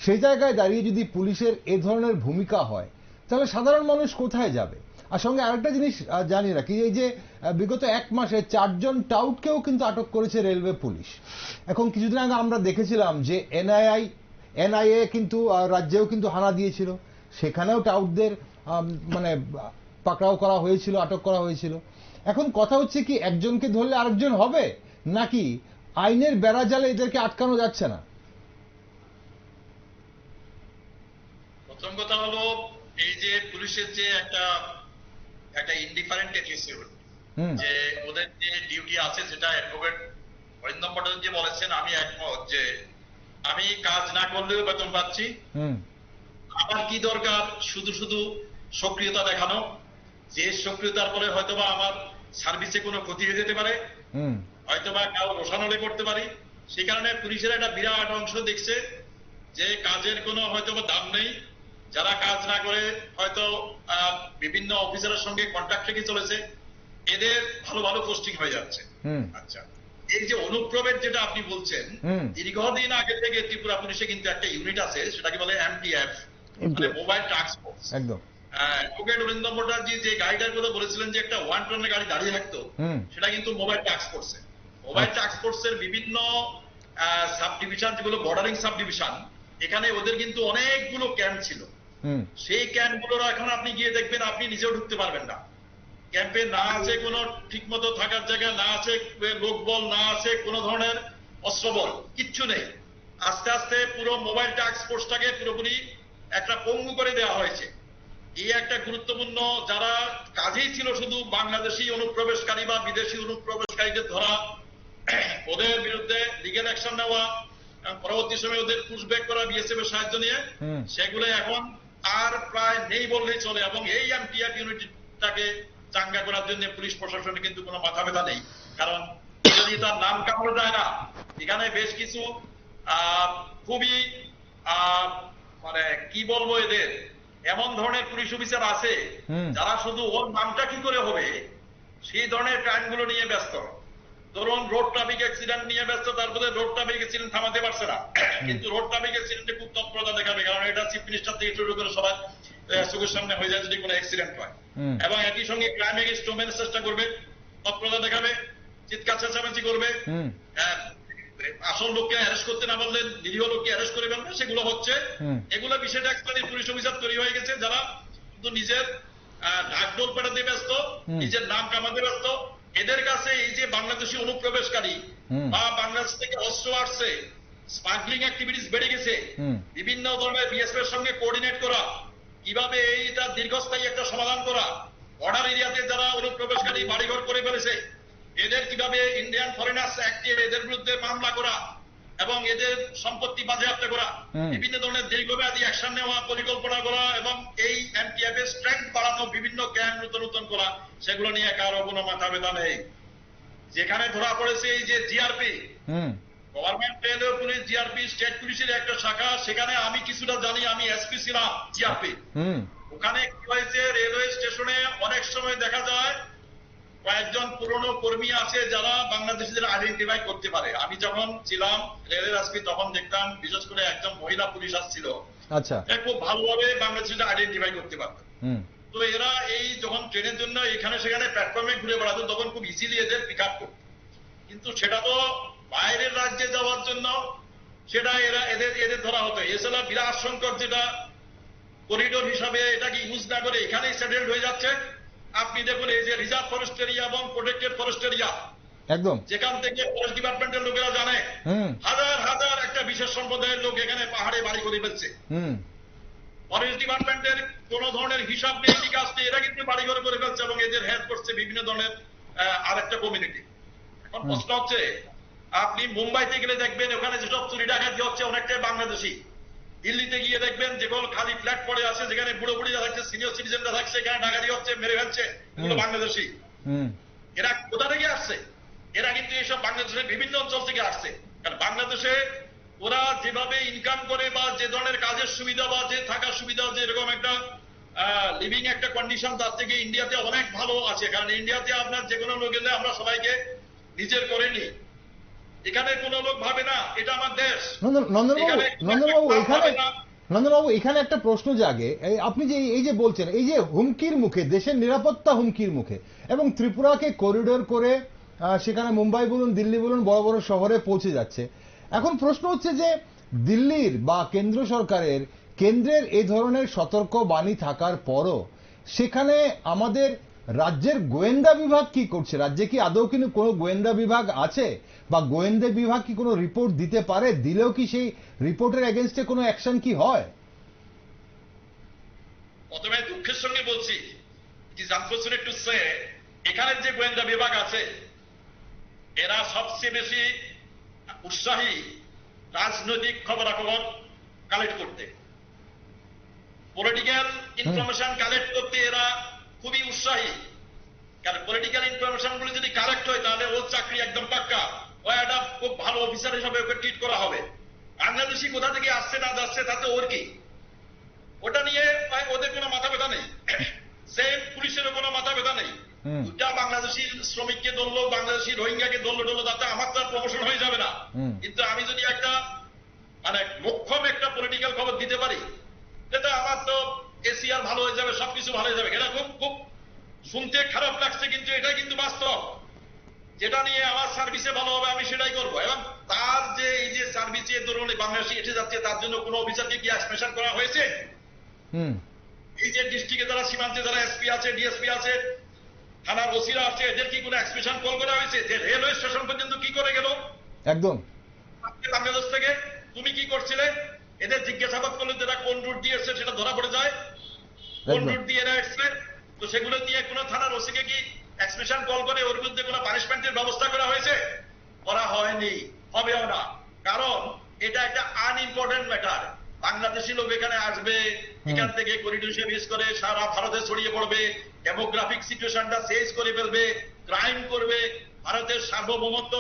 Speaker 1: সেই জায়গায় দাঁড়িয়ে যদি পুলিশের এ ধরনের ভূমিকা হয়, তাহলে সাধারণ মানুষ কোথায় যাবে? আর সঙ্গে আরেকটা জিনিস জানিয়ে রাখি, এই যে বিগত 1 মাসে 4 জন টাউটকেও কিন্তু আটক করেছে রেলওয়ে পুলিশ। এখন কিছুদিন আগে আমরা দেখেছিলাম যে এনআইএ কিন্তু রাজ্যেও কিন্তু হানা দিয়েছিল, সেখানেও টাউটদের মানে পাকড়াও করা হয়েছিল, আটক করা হয়েছিল। এখন কথা হচ্ছে কি, একজনকে ধরলে আরেকজন হবে, নাকি আইনের বেড়াজালে এদেরকে আটকানো যাচ্ছে না?
Speaker 2: প্রথম কথা হলো, এই যে পুলিশের যে একটা ইনডিফারেন্ট অ্যাটিটিউড, যে ওদের যে ডিউটি আছে, যেটা অ্যাডভোকেট অরিন্দম ভট্টাচার্য বলেছেন, আমি একমত, যে আমি কাজ না করলেও বেতন পাচ্ছি, আমার কি দরকার শুধু শুধু সক্রিয়তা দেখানো, যে সক্রিয়তার পরে হয়তোবা আমার সার্ভিসে কোনো ক্ষতি হয়ে যেতে পারে, হয়তোবা কাউ রোষানলে করতে পারি। সেই কারণে পুলিশের একটা বিরাট অংশ দেখছে যে কাজের কোনো হয়তোবা দাম নেই, যারা কাজ না করে হয়তো বিভিন্ন অফিসারের সঙ্গে কন্ট্যাক্ট রেখে চলেছে, এদের ভালো ভালো পোস্টিং হয়ে যাচ্ছে। আচ্ছা, এই যে অনুপ্রবেশ যেটা আপনি বলছেন, দীর্ঘদিন আগে থেকে ত্রিপুরা পুলিশে কিন্তু একটা ইউনিট আছে, সেটাকে বলে এমটিএফ, মানে মোবাইল টাস্ক ফোর্স।
Speaker 1: একদম।
Speaker 2: অ্যাডভোকেট অরিন্দম ভট্টাচার্য যে গাড়িটার কথা বলেছিলেন যে একটা 1 টনের গাড়ি দাঁড়িয়ে থাকতো, সেটা কিন্তু মোবাইল টাস্ক ফোর্সে। মোবাইল টাস্ক ফোর্সের বিভিন্ন সাব ডিভিশন, যেগুলো বর্ডারিং সাব ডিভিশন, এখানে ওদের কিন্তু অনেকগুলো ক্যাম্প ছিল। সেই ক্যাম্পগুলোর এখন আপনি গিয়ে দেখবেন, আপনি নিজেও ঢুকতে পারবেন না। ক্যাম্পে না আছে কোনো ঠিক মতো থাকার জায়গা, না আছে লোকবল, না আছে কোনো ধরনের অস্ত্রবল, কিচ্ছু নেই। আস্তে আস্তে পুরো মোবাইল টাস্ক ফোর্সটাকে পুরোপুরি একটা পঙ্গু করে দেওয়া হয়েছে। এই একটা গুরুত্বপূর্ণ, যারা কাজেই ছিল শুধু বাংলাদেশি অনুপ্রবেশকারী বা বিদেশি অনুপ্রবেশকারীদের ধরা, ওদের বিরুদ্ধে লিগ্যাল অ্যাকশন নেওয়া, পরবর্তী সময়ে ওদের পুশব্যাক করা বিএসএফ এর সাহায্য নিয়ে, সেগুলো এখন আর প্রায় নেই বললেই চলে। এবং এই এমটিএফ ইউনিটটাকে চাঙ্গা করার জন্য পুলিশ প্রশাসনের কিন্তু কোনো মাথা ব্যথা নেই, কারণ যদি তার নাম কামড়ে যায় না, এখানে বেশ কিছু খুবই মানে কি বলবো, এদের এমন ধরনের পুলিশ অফিসার আছে যারা শুধু ওর নামটা কি করে হবে সেই ধরনের ক্রাইম গুলো নিয়ে ব্যস্ত। ধরুন রোড ট্রাফিক অ্যাক্সিডেন্ট নিয়ে ব্যস্ত, তারপরে রোড ট্রাফিক অ্যাক্সিডেন্ট থামাতে পারছে না, কিন্তু রোড ট্রাফিক অ্যাক্সিডেন্টে খুব তৎপরতা দেখাবে, কারণ এটা চিফ মিনিস্টার থেকে শুরু করে সবার চোখের সামনে হয়ে যায় যদি কোনো অ্যাক্সিডেন্ট হয়। এবং একই সঙ্গে ক্রাইম এগেইনস্ট ওমেনের চেষ্টা করবে, তৎপরতা দেখাবে, চিৎকার চেঁচামেচি করবে, আসল লোককে অ্যারেস্ট করতে না পারলে নিরীহ লোককে অ্যারেস্ট করে ফেলবে, সেগুলো হচ্ছে। এগুলো বিশেষ এক শ্রেণীর পুলিশ অফিসার তৈরি হয়ে গেছে, যারা শুধু নিজের ঢাকঢোল পেটাতে ব্যস্ত, নিজের নাম কামাতে ব্যস্ত। এদের কাছে এই যে বাংলাদেশি অনুপ্রবেশকারী বা বাংলাদেশ থেকে অস্ত্র আসছে, স্মাগলিং অ্যাক্টিভিটিস বেড়ে গেছে, বিভিন্ন ধরনের বিএসএফ এর সঙ্গে কোঅর্ডিনেট করা, কিভাবে এইটা দীর্ঘস্থায়ী একটা সমাধান করা, বর্ডার এরিয়াতে যারা অনুপ্রবেশকারী বাড়িঘর করে ফেলেছে, এদের কিভাবে ইন্ডিয়ান ফরেনার্স অ্যাক্টে এদের বিরুদ্ধে মামলা করা এবং এদের সম্পত্তি বাজেয়াপ্ত করা, বিভিন্ন ধরনের দীর্ঘমেয়াদী অ্যাকশন নেওয়া, পরিকল্পনা করা এবং এই এমটিএফ এর স্ট্রেংথ বাড়ানো, বিভিন্ন ক্যাম্প নতুন করা, সেগুলো নিয়ে কারো কোনো মাথা ব্যথা নেই। যেখানে ধরা পড়েছে এই যে GRP, government railway police, GRP state পুলিশের একটা শাখা, সেখানে আমি কিছুটা জানি, আমি এসপি ছিলাম জিআরপি। ওখানে কি হয়েছে, রেলওয়ে স্টেশনে অনেক সময় দেখা যায় কয়েকজন পুরনো কর্মী আছে যারা বাংলাদেশিদের আইডেন্টিফাই করতে পারে। আমি যখন ছিলাম রেলের এসপি তখন দেখতাম বিশেষ করে একজন মহিলা পুলিশ আসছিল, আচ্ছা, খুব ভালোভাবে বাংলাদেশিদের আইডেন্টিফাই করতে পারত। তো এরা এই যখন ট্রেনের জন্য এখানে সেখানে প্ল্যাটফর্মে ঘুরে বেড়াতো, তখন খুব ইজিলি এদের পিক আপ করত। কিন্তু সেটা তো বাইরের রাজ্যে যাওয়ার জন্য সেটা এদের ধরা হতো। এছাড়া বিরাট সংকট, যেটা করিডোর হিসাবে এটাকে ইউজ না করে এখানেই সেটেলড হয়ে যাচ্ছে। আপনি দেখুন এই যে রিজার্ভ ফরেস্ট এরিয়া এবং প্রোটেক্টেড ফরেস্ট এরিয়া, একদম যেখান থেকে ফরেস্ট ডিপার্টমেন্টের লোকেরা জানে হাজার হাজার একটা বিশেষ সম্প্রদায়ের লোক এখানে পাহাড়ে বাড়ি করে ফেলছে। ফরেস্ট ডিপার্টমেন্টের কোন ধরনের হিসাব নেই, বিকাশ নেই, এরা কিন্তু বাড়ি ঘরে করে ফেলছে এবং এদের হেল্প করছে বিভিন্ন ধরনের আরেকটা কমিউনিটি। এখন প্রশ্ন হচ্ছে, আপনি মুম্বাইতে গেলে দেখবেন ওখানে যেসব চুরি ডাকাতি হচ্ছে অনেকটাই বাংলাদেশি, দিল্লিতে গিয়ে দেখবেন যেগুলো খালি ফ্ল্যাট পড়ে আছে, যেখানে বুড়ো বুড়িরা থাকছে, সিনিয়র সিটিজেনরা থাকছে, এখানে ডাকাতি হচ্ছে, মেরে ফেলছে, এগুলো বাংলাদেশি। এরা কোথা থেকে আসছে? এরা কিন্তু এইসব বাংলাদেশের বিভিন্ন অঞ্চল থেকে আসছে। কারণ বাংলাদেশে ওরা যেভাবে ইনকাম করে বা যে ধরনের কাজের সুবিধা বা যে থাকার সুবিধা, যে এরকম একটা লিভিং একটা কন্ডিশন, তার থেকে ইন্ডিয়াতে অনেক ভালো আছে। কারণ ইন্ডিয়াতে আপনার যে কোনো লোক এলে আমরা সবাইকে নিজের করে নিই। এখানে কোনো লোক ভাবে না এটা আমার দেশ।
Speaker 1: নন্দনবাবু, এখানে একটা প্রশ্ন জাগে, আপনি যে এই যে বলছেন, এই যে হুমকির মুখে, দেশের নিরাপত্তা হুমকির মুখে, এবং ত্রিপুরাকে করিডোর করে সেখানে মুম্বাই বলুন, দিল্লি বলুন, বড় বড় শহরে পৌঁছে যাচ্ছে। এখন প্রশ্ন হচ্ছে যে দিল্লির বা কেন্দ্র সরকারের, কেন্দ্রের এই ধরনের সতর্ক বাণী থাকার পরও সেখানে আমাদের রাজ্যের গোয়েন্দা বিভাগ কি করছে? রাজ্যে কি আদৌ কিন্তু কোনো গোয়েন্দা বিভাগ আছে, বা গোয়েন্দা বিভাগ কি কোনো রিপোর্ট দিতে পারে? দিলেও কি সেই রিপোর্টের এগেইনস্টে কোনো অ্যাকশন কি হয়?
Speaker 2: প্রথমে দুঃখের সঙ্গে বলছি, it is unfortunate to say, এখানে যে গোয়েন্দা বিভাগ আছে এরা সবচেয়ে বেশি উৎসাহী রাজনৈতিক খবরাখবর কালেক্ট করতে, পলিটিক্যাল ইনফরমেশন কালেক্ট করতে এরা খুবই উৎসাহী। কারণ পলিটিক্যাল ইনফরমেশন গুলো যদি কালেক্ট হয় তাহলে ওর চাকরি একদম পাক্কা, ও একটা খুব ভালো অফিসার হিসাবে ওকে ট্রিট করা হবে। বাংলাদেশি কোথা থেকে আসছে না যাচ্ছে তাতে ওর কি, ওটা নিয়ে ওদের কোনো মাথা ব্যথা নেই। সেম পুলিশেরও কোনো মাথা ব্যথা নেই। দুটা বাংলাদেশি শ্রমিককে ধরলো, বাংলাদেশি রোহিঙ্গাকে ধরলো, তাতে আমার তো প্রমোশন হয়ে যাবে না। কিন্তু আমি যদি একটা মানে মোক্ষম একটা পলিটিক্যাল খবর দিতে পারি, এটা আমার তো এশিয়ার ভালো হয়ে যাবে, সবকিছু ভালো হয়ে যাবে। এটা খুব খুব শুনতে খারাপ লাগছে, কিন্তু এটা কিন্তু বাস্তব। যেটা নিয়ে আমার সার্ভিসে ভালো হবে আমি সেটাই করবো। এবং তার যে এই যে সার্ভিসে ধরুন বাংলাদেশি এসে যাচ্ছে, তার জন্য কোনো অফিসারকে কি এক্সপ্রেশন করা হয়েছে? এই যে ডিস্ট্রিক্টে যারা সীমান্তে যারা এসপি আছে, ডিএসপি আছে, থানার ওসিরা আছে, এদের কি কোনো এক্সপ্রেশন কল করা হয়েছে? যে রেলওয়ে স্টেশন পর্যন্ত কি করে গেল
Speaker 1: একদম
Speaker 2: বাংলাদেশ থেকে, তুমি কি করছিলে? এদের জিজ্ঞাসাবাদ করলে যারা কোন রুট দিয়ে এসছে সেটা ধরা পড়ে যায়, কোন রুট দিয়ে এরা এসছে। তো সেগুলো নিয়ে কোনো থানার ওসিকে কি এক্সপ্রেশন কল করে ওর বিরুদ্ধে কোনো পানিশমেন্টের ব্যবস্থা করা হয়েছে? করা হয়নি, হবেও না। কারণ এটা একটা আনইম্পর্টেন্ট ম্যাটার। বাংলাদেশি লোক এখানে আসবে, এখান থেকে করিডোর সার্ভিস করে সারা ভারতে ছড়িয়ে পড়বে, ডেমোগ্রাফিক সিচুয়েশনটা চেঞ্জ করে ফেলবে, ক্রাইম করবে, ভারতের সার্বভৌমত্ব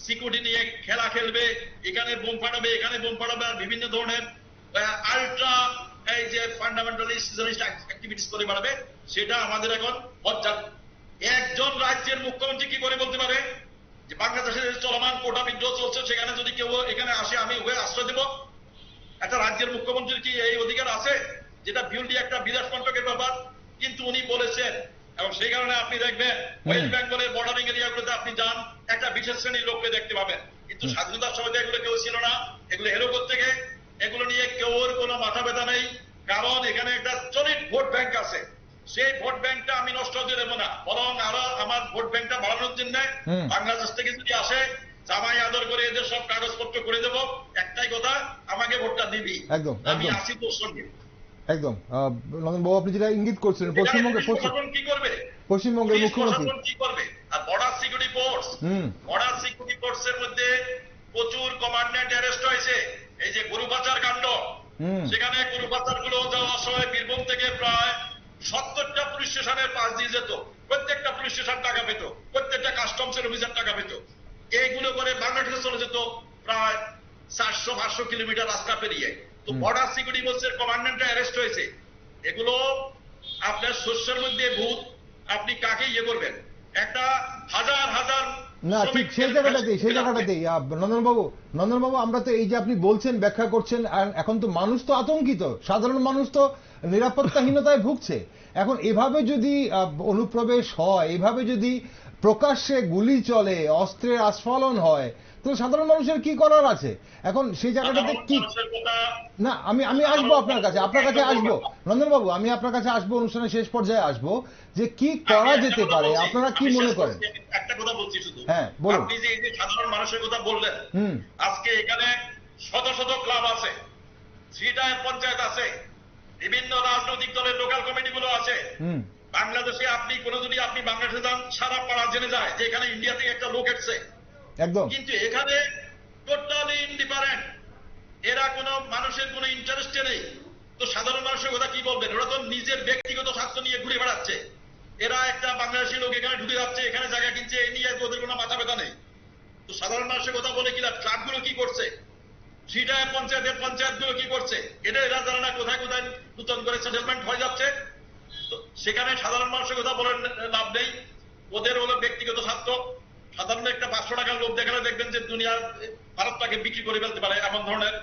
Speaker 2: সিকিউরিটি নিয়ে খেলা খেলবে, এখানে বোম ফাটাবে, এখানে বোম ফাটাবে, আর বিভিন্ন ধরনের আলট্রা এই যে ফান্ডামেন্টালিস্ট অ্যাক্টিভিটিস করে বাড়াবে। সেটা আমাদের এখন পর্যাপ্ত। একজন রাজ্যের মুখ্যমন্ত্রী কি করে বলতে পারে যে বাংলাদেশের চলমান কোটা বিদ্রোহ চলছে, সেখানে যদি কেউ এখানে আসে আমি ওকে আশ্রয় দেব? একটা রাজ্যের মুখ্যমন্ত্রীর কি এই অধিকার আছে? যেটা বিউটি একটা বিদেশ মন্ত্রকের ব্যাপার। কিন্তু উনি বলেছেন, এবং সেই কারণে আপনি দেখবেন ওয়েস্ট বেঙ্গলের বর্ডারিং এরিয়াগুলোতে আপনি যান, একটা বিশেষ শ্রেণীর লোককে দেখতে পাবেন। কিন্তু স্বাধীনতার সময় এগুলো কেউ ছিল না, এগুলো এলো কোত্থেকে? এগুলো নিয়ে কেউর কোনো মাথা ব্যথা নেই। কারণ এখানে একটা চলিত ভোট ব্যাংক আছে, সেই ভোট ব্যাংকটা আমি নষ্ট হতে দেবো না, বরং আরো আমার ভোট ব্যাংকটা বাড়ানোর জন্য বাংলাদেশ থেকে যদি আসে জামাই আদর করে এদের সব কাগজপত্র করে দেবো। একটাই কথা, আমাকে ভোটটা দিবি, আমি আসি তোর সঙ্গে।
Speaker 1: একদম নন্দনবাবু, আপনি যেটা ইঙ্গিত করছিলেন, পশ্চিমবঙ্গের
Speaker 2: কি করবে,
Speaker 1: পশ্চিমবঙ্গের মুখ্যমন্ত্রী
Speaker 2: কি করবে? আর বর্ডার সিকিউরিটি ফোর্স এর মধ্যে প্রচুর কমান্ডেন্ট অ্যারেস্ট হয়েছে। এই যে গরু পাচার কাণ্ড, সেখানে গরু পাচার গুলো যাওয়ার সময় বীরভূম থেকে প্রায় 70টা পুলিশ স্টেশনের পাশ দিয়ে যেত, প্রত্যেকটা পুলিশ স্টেশন টাকা পেত, প্রত্যেকটা কাস্টমসের অফিসার টাকা পেত। এইগুলো করে বাংলাদেশে চলে যেত প্রায় 400-500 কিলোমিটার রাস্তা পেরিয়ে। তো বর্ডার সিকিউরিটি ফোর্সের কমান্ডেন্টরা অ্যারেস্ট হয়েছে। এগুলো আপনার শস্যের মধ্যে ভূত, আপনি কাকে ইয়ে করবেন? একটা হাজার হাজার
Speaker 1: না, ঠিক সেই জায়গাটাতেই নন্দনবাবু, আমরা তো এই যে আপনি বলছেন, ব্যাখ্যা করছেন, আর এখন তো মানুষ তো আতঙ্কিত, সাধারণ মানুষ তো নিরাপত্তাহীনতায় ভুগছে। এখন এভাবে যদি অনুপ্রবেশ হয়, এভাবে যদি প্রকাশ্যে গুলি চলে, অস্ত্রের আস্ফালন হয়, তো সাধারণ মানুষের কি করার আছে? এখন সেই জায়গাটাতে কি না, আমি আসবো আপনার কাছে আসবো নন্দনবাবু, আমি আপনার কাছে আসবো, অনুষ্ঠানের শেষ পর্যায়ে আসবো, যে কি করা যেতে পারে, আপনারা কি মনে করেন?
Speaker 2: একটা কথা বলছি শুধু,
Speaker 1: হ্যাঁ বলুন।
Speaker 2: আপনি যে এই যে সাধারণ মানুষের কথা বললেন, আজকে এখানে শত শত ক্লাব আছে, 3টা পঞ্চায়েত আছে, বিভিন্ন রাজনৈতিক দলের লোকাল কমিটি গুলো আছে। বাংলাদেশে আপনি যদি আপনি বাংলাদেশে যান, সারা পাড়া জেনে যায় যে এখানে ইন্ডিয়া থেকে একটা লোক এসছে।
Speaker 1: একদম।
Speaker 2: কিন্তু এখানে টোটালি ইনডিফারেন্ট। এরা কোনো মানুষের কোনো ইন্টারেস্টে নেই, তো সাধারণ মানুষের কথা কি বলবেন? ওরা তো নিজের ব্যক্তিগত স্বার্থ নিয়ে ঘুরে বেড়াচ্ছে। এরা একটা বাংলাদেশি লোক এখানে ঢুকে যাচ্ছে, এখানে জায়গা কিনছে, এই নিয়ে ওদের কোনো মাথা ব্যথা নেই। তো সাধারণ মানুষের কথা বলে কি লাভ? ক্লাবগুলো কি করছে, সিটায় পঞ্চায়েতগুলো কি করছে, এটা এরা জানে না। কোথায় কোথায় নতুন করে সেটেলমেন্ট হয়ে যাচ্ছে, তো সেখানে সাধারণ মানুষের কথা বলে লাভ নেই। ওদের হলো ব্যক্তিগত স্বার্থ। সাধারণ একটা 500 টাকার লোক দেখালে দেখবেন যে দুনিয়ার ভারতটাকে বিক্রি করে ফেলতে পারে এমন ধরনের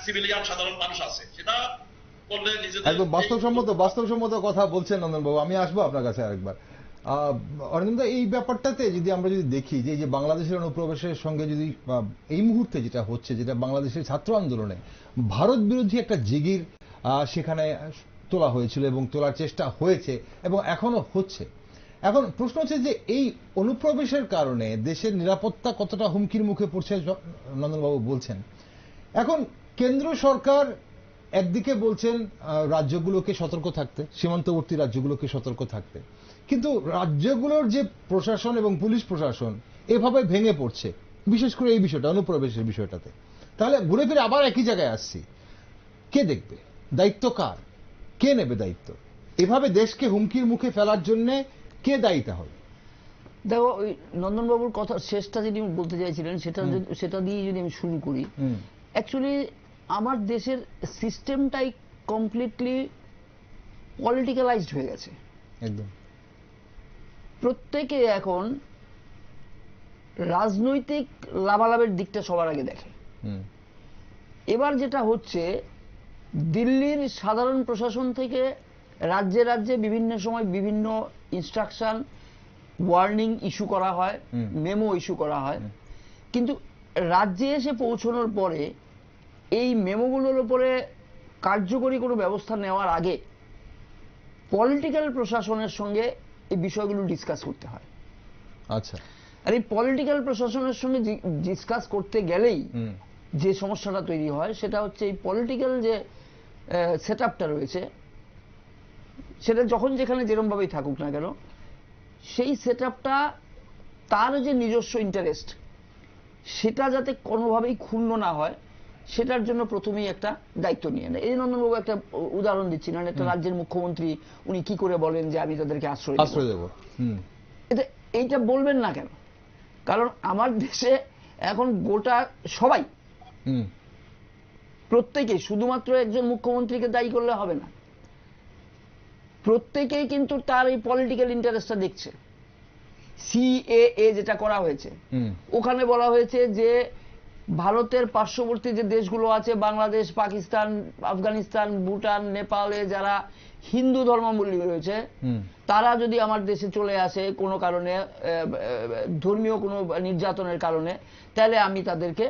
Speaker 2: সিভিলিয়ান সাধারণ মানুষ আছে। সেটা করলে নিজেদের
Speaker 1: একদম বাস্তবসম্মত কথা বলছেন নন্দনবাবু। আমি আসবো আপনার কাছে আরেকবার। অরিন্দম, এই ব্যাপারটাতে যদি আমরা দেখি যে এই যে বাংলাদেশের অনুপ্রবেশের সঙ্গে যদি এই মুহূর্তে যেটা হচ্ছে, যেটা বাংলাদেশের ছাত্র আন্দোলনে ভারত বিরোধী একটা জিগির সেখানে তোলা হয়েছিল এবং তোলার চেষ্টা হয়েছে এবং এখনো হচ্ছে। এখন প্রশ্ন হচ্ছে যে এই অনুপ্রবেশের কারণে দেশের নিরাপত্তা কতটা হুমকির মুখে পড়ছে নন্দনবাবু বলছেন। এখন কেন্দ্র সরকার একদিকে বলছেন রাজ্যগুলোকে সতর্ক থাকতে, সীমান্তবর্তী রাজ্যগুলোকে সতর্ক থাকতে, কিন্তু রাজ্যগুলোর যে প্রশাসন এবং পুলিশ প্রশাসন এভাবে ভেঙে পড়ছে, বিশেষ করে এই বিষয়টা, অনুপ্রবেশের বিষয়টাতে। তাহলে ঘুরে ফিরে আবার একই জায়গায় আসছি, কে দেখবে? দায়িত্ব কার? কে নেবে দায়িত্ব? এভাবে দেশকে হুমকির মুখে ফেলার জন্য কে দায়ী তাহলে?
Speaker 3: দেখো, ওই নন্দনবাবুর কথা শেষটা যদি বলতে চাইছিলেন, সেটা দিয়ে যদি আমি শুরু করি, অ্যাকচুয়ালি আমার দেশের সিস্টেমটাই কমপ্লিটলি পলিটিক্যালাইজড হয়ে গেছে।
Speaker 1: একদম
Speaker 3: প্রত্যেকে এখন রাজনৈতিক লাভালাভের দিকটা সবার আগে দেখে। এবার যেটা হচ্ছে, দিল্লির সাধারণ প্রশাসন থেকে রাজ্যে রাজ্যে বিভিন্ন সময় বিভিন্ন ইনস্ট্রাকশন, ওয়ার্নিং ইস্যু করা হয়, মেমো ইস্যু করা হয়, কিন্তু রাজ্যে এসে পৌঁছানোর পরে এই মেমোগুলোর উপরে কার্যকরী কোনো ব্যবস্থা নেওয়ার আগে পলিটিক্যাল প্রশাসনের সঙ্গে এই বিষয়গুলো ডিসকাস করতে হয়।
Speaker 1: আচ্ছা,
Speaker 3: আর এই পলিটিক্যাল প্রশাসনের সঙ্গে ডিসকাস করতে গেলেই যে সমস্যাটা তৈরি হয় সেটা হচ্ছে এই পলিটিক্যাল যে সেটআপটা রয়েছে, সেটা যখন যেখানে যেরকমভাবেই থাকুক না কেন, সেই সেটআপটা তার যে নিজস্ব ইন্টারেস্ট সেটা যাতে কোনোভাবেই ক্ষুণ্ণ না হয়, সেটার জন্য প্রথমেই একটা দায়িত্ব নিয়ে নেয়। এই নন্দনবাবু একটা উদাহরণ দিচ্ছিলেন, একটা রাজ্যের মুখ্যমন্ত্রী উনি কি করে বলেন যে আমি তাদেরকে আশ্রয় দেব। এইটা বলবেন না কেন? কারণ আমার দেশে এখন গোটা সবাই, প্রত্যেকেই, শুধুমাত্র একজন মুখ্যমন্ত্রীকে দায়ী করলে হবে না, প্রত্যেকেই কিন্তু তার এই পলিটিক্যাল ইন্টারেস্টটা দেখছে। সিএএ যেটা করা হয়েছে, ওখানে বলা হয়েছে যে ভারতের পার্শ্ববর্তী যে দেশগুলো আছে, বাংলাদেশ, পাকিস্তান, আফগানিস্তান, ভুটান, নেপালে যারা হিন্দু ধর্মাবলম্বী রয়েছে, তারা যদি আমার দেশে চলে আসে কোনো কারণে, ধর্মীয় কোনো নির্যাতনের কারণে, তাহলে আমি তাদেরকে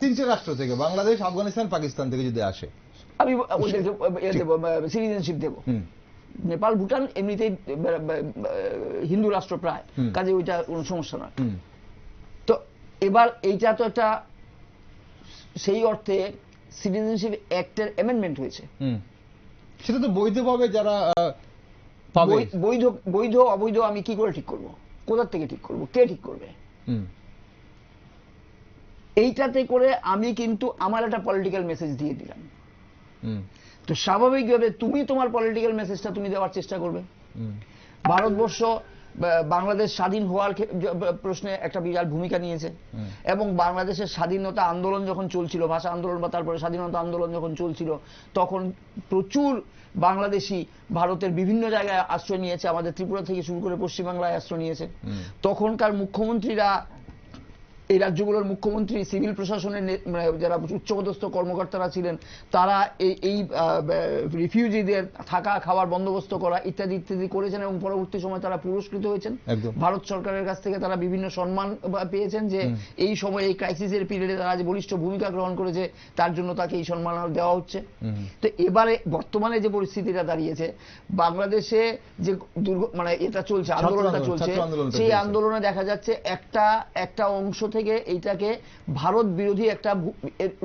Speaker 1: তিনটে রাষ্ট্র থেকে, বাংলাদেশ, আফগানিস্তান, পাকিস্তান থেকে যদি আসে, আমি
Speaker 3: ওদেরকে দেবো, সিটিজেনশিপ দেবো। নেপাল, ভুটান এমনিতেই হিন্দু রাষ্ট্র প্রায়, কাজে ওইটা কোনো সমস্যা নয়। তো এবার এইটা তো একটা সেই অর্থে সিটিজেনশিপ অ্যাক্টের অ্যামেন্ডমেন্ট হয়েছে,
Speaker 1: সেটা তো বৈধভাবে যারা
Speaker 3: বৈধ অবৈধ আমি কি করে ঠিক করব? কোথা থেকে ঠিক করব? কে ঠিক করবে? এইটাতে করে আমি কিন্তু আমার একটা পলিটিক্যাল মেসেজ দিয়ে দিলাম। তো স্বাভাবিকভাবে তুমি তোমার পলিটিক্যাল মেসেজটা তুমি দেওয়ার চেষ্টা করবে। ভারতবর্ষ বাংলাদেশ স্বাধীন হওয়ার প্রশ্নে একটা বিরাট ভূমিকা নিয়েছে, এবং বাংলাদেশের স্বাধীনতা আন্দোলন যখন চলছিল, ভাষা আন্দোলন বা তারপরে স্বাধীনতা আন্দোলন যখন চলছিল, তখন প্রচুর বাংলাদেশি ভারতের বিভিন্ন জায়গায় আশ্রয় নিয়েছে, আমাদের ত্রিপুরা থেকে শুরু করে পশ্চিমবাংলায় আশ্রয় নিয়েছে। তখনকার মুখ্যমন্ত্রীরা, এই রাজ্যগুলোর মুখ্যমন্ত্রী, সিভিল প্রশাসনের যারা উচ্চপদস্থ কর্মকর্তারা ছিলেন, তারা এই রিফিউজিদের থাকা খাওয়ার বন্দোবস্ত করা ইত্যাদি ইত্যাদি করেছেন, এবং পরবর্তী সময় তারা পুরস্কৃত হয়েছেন। ভারত সরকারের কাছ থেকে তারা বিভিন্ন সম্মান পেয়েছেন, যে এই সময় এই ক্রাইসিসের পিরিয়ডে তারা যে বলিষ্ঠ ভূমিকা গ্রহণ করেছে তার জন্য তাকে এই সম্মান দেওয়া হচ্ছে। তো এবারে বর্তমানে যে পরিস্থিতিটা দাঁড়িয়েছে, বাংলাদেশে যে এটা চলছে, আন্দোলনটা চলছে, সেই আন্দোলনে দেখা যাচ্ছে একটা অংশ থেকে থেকে এইটাকে ভারত বিরোধী একটা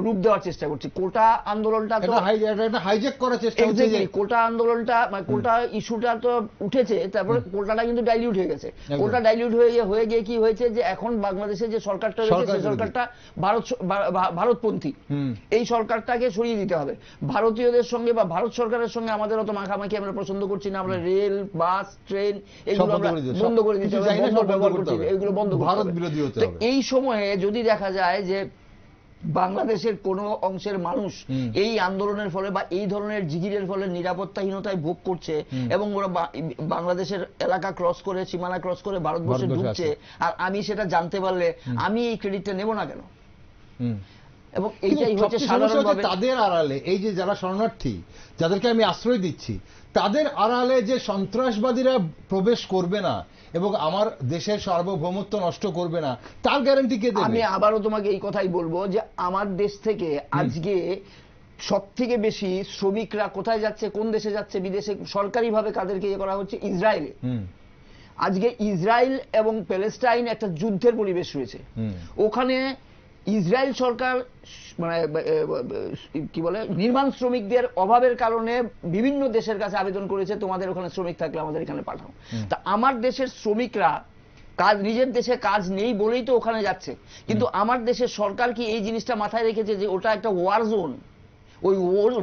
Speaker 3: রূপ দেওয়ার চেষ্টা করছে। কোটা আন্দোলনটা তো
Speaker 1: হাইজ্যাক করার চেষ্টা হচ্ছে।
Speaker 3: কোটা আন্দোলনটা মানে কোটা ইস্যুটা তো উঠেছে, তারপরে কোটাটা কিন্তু ডাইলিউট হয়ে গেছে। কোটা ডাইলিউট হয়ে গিয়ে কি হয়েছে যে এখন বাংলাদেশের যে সরকারটা রয়েছে সেই সরকারটা ভারতপন্থী। এই সরকারটাকে সরিয়ে দিতে হবে। ভারতীয়দের সঙ্গে বা ভারত সরকারের সঙ্গে আমাদের অত মাখামাখি আমরা পছন্দ করছি না। আমরা রেল, বাস, ট্রেন এগুলো আমরা বন্ধ করে দিতে হবে, এগুলো বন্ধ করতে হবে। তো এই সময়ে যদি দেখা যায় যে বাংলাদেশের কোন অংশের মানুষ এই আন্দোলনের ফলে বা এই ধরনের জিগিরের ফলে নিরাপত্তাহীনতায় ভোগ করছে এবং ওরা বাংলাদেশের এলাকা ক্রস করে, সীমানা ক্রস করে ভারতবর্ষে ঢুকছে, আর আমি সেটা জানতে পারলে আমি এই ক্রেডিটটা নেব না কেন? এবং এইটাই হচ্ছে সাধারণভাবে
Speaker 1: তাদের আড়ালে এই যে যারা শরণার্থী, যাদেরকে আমি আশ্রয় দিচ্ছি, তাদের আড়ালে যে সন্ত্রাসবাদীরা প্রবেশ করবে না এবং আমার দেশের সার্বভৌমত্ব নষ্ট করবে না, তার গ্যারান্টি কে দেবে?
Speaker 3: আমি আবারও তোমাকে এই কথাই বলবো যে আমার দেশ থেকে আজকে সব থেকে বেশি শ্রমিকরা কোথায় যাচ্ছে, কোন দেশে যাচ্ছে? বিদেশে। সরকারিভাবে কাদেরকে ইয়ে করা হচ্ছে? ইসরায়েলে। আজকে ইসরায়েল এবং প্যালেস্টাইন একটা যুদ্ধের পরিবেশ রয়েছে। ওখানে ইসরায়েল সরকার মানে কি বলে নির্মাণ শ্রমিকদের অভাবের কারণে বিভিন্ন দেশের কাছে আবেদন করেছে, তোমাদের ওখানে শ্রমিক থাকলে আমাদের এখানে পাঠাও। তা আমার দেশের শ্রমিকরা নিজের দেশে কাজ নেই বলেই তো ওখানে যাচ্ছে। কিন্তু আমার দেশের সরকার কি এই জিনিসটা মাথায় রেখেছে যে ওটা একটা ওয়ার জোন? ওই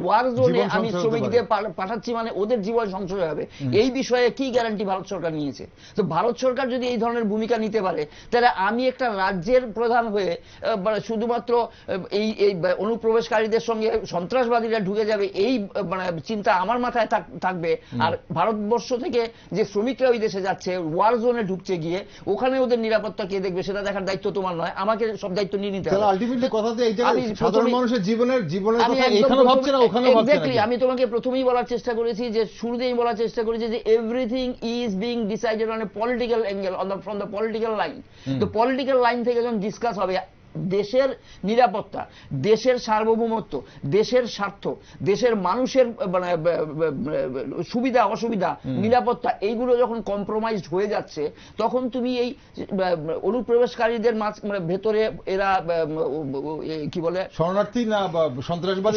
Speaker 3: ওয়ার জোনে আমি শ্রমিকদের পাঠাচ্ছি মানে ওদের জীবন সংশয় হবে। এই বিষয়ে কি গ্যারান্টি ভারত সরকার নিয়েছে? তো ভারত সরকার যদি এই ধরনের ভূমিকা নিতে পারে, তাহলে আমি একটা রাজ্যের প্রধান হয়ে শুধুমাত্র এই অনুপ্রবেশকারীদের সঙ্গে সন্ত্রাসবাদীরা ঢুকে যাবে এই মানে চিন্তা আমার মাথায় থাকবে, আর ভারতবর্ষ থেকে যে শ্রমিকরা ওই দেশে যাচ্ছে ওয়ার জোনে ঢুকছে গিয়ে ওখানে ওদের নিরাপত্তা কে দেখবে সেটা দেখার দায়িত্ব তোমার নয়, আমাকে সব দায়িত্ব নিয়ে নিতে হবে।
Speaker 1: আলটিমেটলি কথাতে এই যে সাধারণ মানুষের জীবনের
Speaker 3: আমি তোমাকে প্রথমেই বলার চেষ্টা করেছি যে শুরুতেই বলার চেষ্টা করেছি যে everything is being decided on a political angle, from the political line. তো পলিটিক্যাল লাইন থেকে যখন ডিসকাস হবে দেশের নিরাপত্তা, দেশের সার্বভৌমত্ব, দেশের স্বার্থ, দেশের মানুষের মানে সুবিধা অসুবিধা, নিরাপত্তা, এইগুলো যখন কম্প্রোমাইজড হয়ে যাচ্ছে, তখন তুমি এই অনুপ্রবেশকারীদের ভেতরে এরা কি বলে
Speaker 1: শরণার্থী না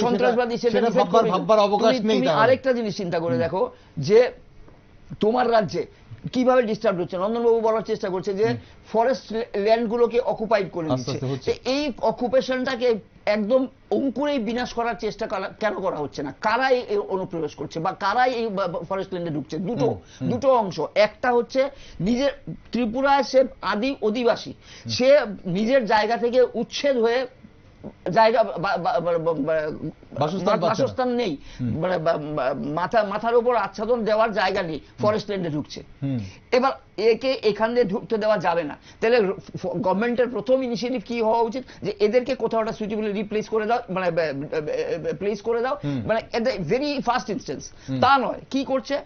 Speaker 3: সন্ত্রাসবাদী সেটা
Speaker 1: ভাববার অবকাশ নেই।
Speaker 3: আরেকটা জিনিস চিন্তা করে দেখো যে তোমার রাজ্যে কিভাবে ডিস্টার্ব হচ্ছে। নন্দনবাবু বলার চেষ্টা করছে যে ফরেস্ট ল্যান্ডগুলোকে অকুপাইড করে দিচ্ছে। এই অকুপেশনটাকে একদম অঙ্কুরেই বিনাশ করার চেষ্টা কেন করা হচ্ছে না? কারাই অনুপ্রবেশ করছে বা কারাই এই ফরেস্ট ল্যান্ডে ঢুকছে? দুটো অংশ। একটা হচ্ছে নিজের ত্রিপুরায় সে আদি অধিবাসী, সে নিজের জায়গা থেকে উচ্ছেদ হয়ে জায়গা বাসস্থান নেই, মানে মাথার উপর আচ্ছাদন দেওয়ার জায়গা নেই, ফরেস্ট ল্যান্ডে ঢুকছে। এবার একে এখান দিয়ে ঢুকতে দেওয়া যাবে না। তাহলে গভর্নমেন্টের প্রথম ইনিশিয়েটিভ কি হওয়া উচিত? যে এদেরকে কোথাও একটা সুইটেবলি রিপ্লেস করে দাও, মানে প্লেস করে দাও, মানে ভেরি ফার্স্ট ইনস্টেন্স। তা নয়, কি করছে?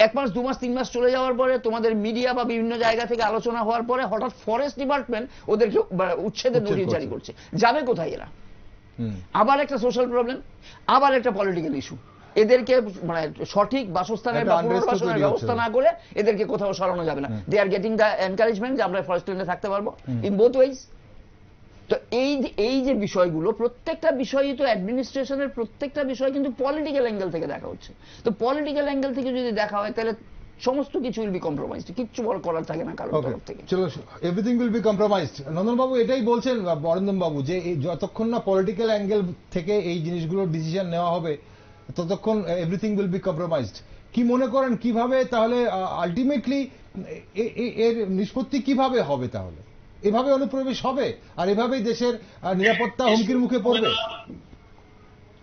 Speaker 3: 1 মাস 2 মাস 3 মাস চলে যাওয়ার পরে তোমাদের মিডিয়া বা বিভিন্ন জায়গা থেকে আলোচনা হওয়ার পরে হঠাৎ ফরেস্ট ডিপার্টমেন্ট ওদেরকে উচ্ছেদের নোটিশ জারি করছে। যাবে কোথায় এরা? আবার একটা সোশ্যাল প্রবলেম, আবার একটা পলিটিক্যাল ইস্যু। এদেরকে মানে সঠিক বাসস্থানের বা পুনর্বাসনের ব্যবস্থা না করে এদেরকে কোথাও সরানো যাবে না। দে আর গেটিং দ্য এনকারেজমেন্ট যে আমরা ফরেস্ট ল্যান্ডে থাকতে পারবো ইন বোথ ওয়েজ। তো এই যে বিষয়গুলো, প্রত্যেকটা বিষয়ই তো অ্যাডমিনিস্ট্রেশনের প্রত্যেকটা বিষয় কিন্তু পলিটিক্যাল অ্যাঙ্গেল থেকে দেখা হচ্ছে। তো পলিটিক্যাল অ্যাঙ্গেল থেকে যদি দেখা হয় তাহলে সমস্ত কিছু উইল বি কম্প্রোমাইজড, কিচ্ছু বড় করার থাকে না কারোর তরফ থেকে।
Speaker 1: চলো, এভরিথিং উইল বি কম্প্রোমাইজড। নন্দন বাবু এটাই বলছেন, বরেন্দ্র বাবু, যে যতক্ষণ না পলিটিক্যাল অ্যাঙ্গেল থেকে এই জিনিসগুলোর ডিসিশন নেওয়া হবে ততক্ষণ এভরিথিং উইল বি কম্প্রোমাইজড। কি মনে করেন কিভাবে তাহলে আলটিমেটলি এর নিষ্পত্তি কিভাবে হবে? তাহলে এভাবে অনুপ্রবেশ হবে আর এভাবেই দেশের নিরাপত্তা হুমকির মুখে পড়বে?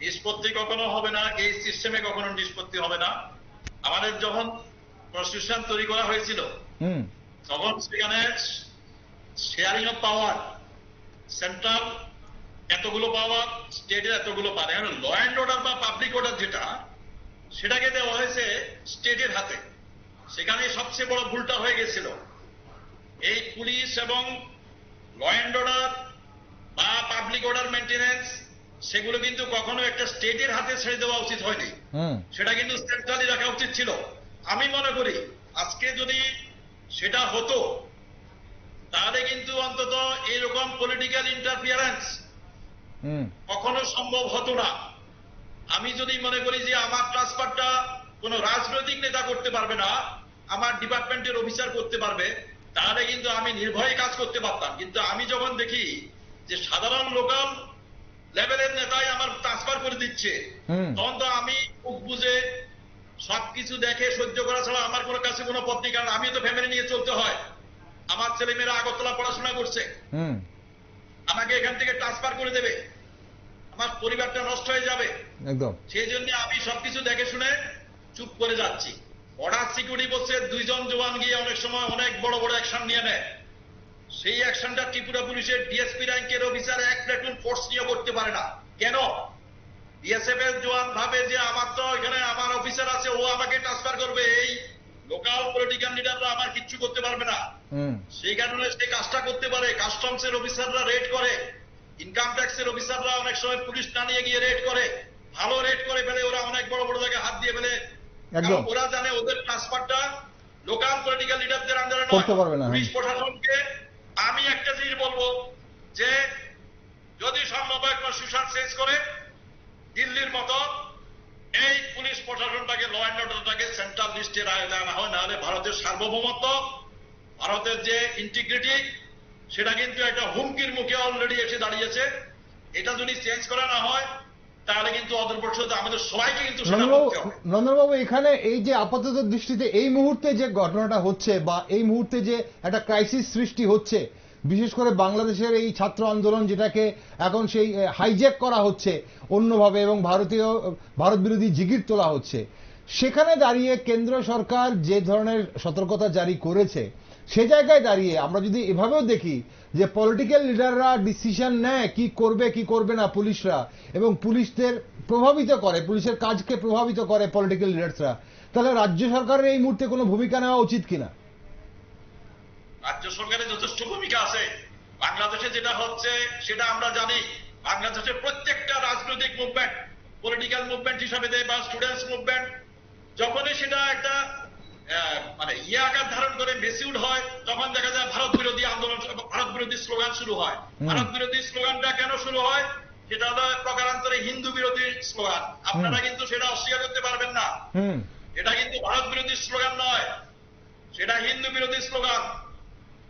Speaker 2: নিষ্পত্তি কখনো হবে না, এই সিস্টেমে কখনো নিষ্পত্তি হবে না। আমাদের যখন কনস্টিটিউশন তৈরি করা হয়েছিল তখন সেখানে শেয়ারিং অফ পাওয়ার, সেন্ট্রাল এতগুলো পাওয়ার, স্টেটের এতগুলো পাওয়ার। এখন ল অ্যান্ড অর্ডার বা পাবলিক অর্ডার যেটা, সেটাকে দেওয়া হয়েছে স্টেটের হাতে। সেখানে সবচেয়ে বড় ভুলটা হয়ে গেছিল। এই পুলিশ এবং ল অ্যান্ড অর্ডার বা পাবলিক অর্ডার মেনটেনেন্স, সেগুলো কিন্তু কখনো একটা স্টেটের হাতে ছেড়ে দেওয়া উচিত হয়নি। সেটা কিন্তু সেন্ট্রালি রাখা উচিত ছিল। আমি মনে করি আজকে যদি সেটা হতো তাহলে কিন্তু অন্তত এরকম পলিটিক্যাল ইন্টারফিয়ারেন্স
Speaker 1: হুম
Speaker 2: কখনো সম্ভব হতো না। আমি যদি মনে করি যে আমার ট্রান্সফারটা কোনো রাজনৈতিক নেতা করতে পারবে না, আমার ডিপার্টমেন্টের অফিসার করতে পারবে, তাহলে কিন্তু আমি নির্ভয়ে কাজ করতে পারতাম। কিন্তু আমি যখন দেখি যে সাধারণ লোকাল লেভেলের নেতাই আমার ট্রান্সফার করে দিচ্ছে,
Speaker 1: হুম
Speaker 2: তখন তো আমি মুখ বুঝে সবকিছু দেখে সহ্য করা ছাড়া আমার কোনো কাছে কোনো পথ নেই। কারণ আমি তো ফ্যামিলি নিয়ে চলতে হয়, আমার ছেলেমেয়েরা আগরতলা পড়াশোনা করছে,
Speaker 1: হুম
Speaker 2: আমাকে এখান থেকে ট্রান্সফার করে দেবে, আমার পরিবারটা নষ্ট হয়ে যাবে।
Speaker 1: একদম
Speaker 2: সেই জন্য আমি সবকিছু দেখে শুনে চুপ করে যাচ্ছি। বর্ডার সিকিউরিটি ফোর্সের 2 জন জওয়ান গিয়ে অনেক সময় অনেক বড় বড় অ্যাকশন নিয়ে নেয়। সেই অ্যাকশনটা ত্রিপুরা পুলিশের ডিএসপি র্যাঙ্কের অফিসার এক প্লাটুন ফোর্স নিয়ে করতে পারে না। কেন? বিএসএফ এর জওয়ান ভাবে যে আমার তো এখানে আমার অফিসার আছে, ও আমাকে ট্রান্সফার করবে, এই লোকাল পলিটিক্যাল লিডাররা আমার কিচ্ছু করতে পারবে না।
Speaker 1: হুম
Speaker 2: সেই কারণে সে কাজটা করতে পারে। কাস্টমসের অফিসাররা রেড করে, ইনকাম ট্যাক্সের অফিসাররা অনেক সময় পুলিশ না নিয়ে গিয়ে রেড করে, ভালো রেড করে ফেলে, ওরা অনেক বড় বড় জায়গায় হাত দিয়ে ফেলে।
Speaker 1: একদম।
Speaker 2: কারণ ওরা জানে ওদের ট্রান্সফারটা লোকাল পলিটিক্যাল লিডারদের আন্ডারে
Speaker 1: করতে পারবে না,
Speaker 2: পুলিশ প্রশাসনকে আমি একটা জিনিস বলবো যে যদি সম্ভব হয় একটা সুশান চেঞ্জ করে দিল্লির মতো এই পুলিশ প্রশাসনটাকে, ল অ্যান্ড অর্ডারটাকে সেন্ট্রাল লিস্টের আওতায় আনা হয়, নাহলে ভারতের সার্বভৌমত্ব, ভারতের যে ইন্টিগ্রিটি, সেটা কিন্তু একটা হুমকির মুখে অলরেডি এসে দাঁড়িয়েছে। এটা যদি চেঞ্জ করা না হয় তাহলে কিন্তু অদূর ভবিষ্যতে আমাদের সবাইকে কিন্তু সেটা করতে হবে।
Speaker 1: নন্দনবাবু, এখানে এই যে আপাতত দৃষ্টিতে এই মুহূর্তে যে ঘটনাটা হচ্ছে বা এই মুহূর্তে যে একটা ক্রাইসিস সৃষ্টি হচ্ছে, বিশেষ করে বাংলাদেশের এই ছাত্র আন্দোলন যেটাকে এখন সেই হাইজ্যাক করা হচ্ছে অন্যভাবে এবং ভারত বিরোধী জিগির তোলা হচ্ছে, সেখানে দাঁড়িয়ে কেন্দ্র সরকার যে ধরনের সতর্কতা জারি করেছে, সে জায়গায় দাঁড়িয়ে আমরা যদি এভাবেও দেখি যে পলিটিক্যাল লিডাররা ডিসিশন নেয় কি করবে কি করবে না পুলিশরা, এবং পুলিশদের প্রভাবিত করে, পুলিশের কাজকে প্রভাবিত করে পলিটিক্যাল লিডার্সরা, তাহলে রাজ্য সরকারের এই মুহূর্তে কোনো ভূমিকা নেওয়া উচিত কিনা?
Speaker 2: রাজ্য সরকারের যথেষ্ট ভূমিকা আছে। বাংলাদেশে যেটা হচ্ছে সেটা আমরা জানি। বাংলাদেশের প্রত্যেকটা রাজনৈতিক মুভমেন্ট পলিটিক্যাল মুভমেন্ট হিসাবে দেয় বা স্টুডেন্টস মুভমেন্ট, যখনই সেটা একটা মানে আকার ধারণ করে মেসিউড হয়, তখন দেখা যায় ভারত বিরোধী আন্দোলন, ভারত বিরোধী স্লোগান শুরু হয়। ভারত বিরোধী স্লোগানটা কেন শুরু হয়? সেটা হলো প্রকারান্তরে হিন্দু বিরোধী স্লোগান। আপনারা কিন্তু সেটা অস্বীকার করতে পারবেন না। এটা কিন্তু ভারত বিরোধী স্লোগান নয়, সেটা হিন্দু বিরোধী স্লোগান।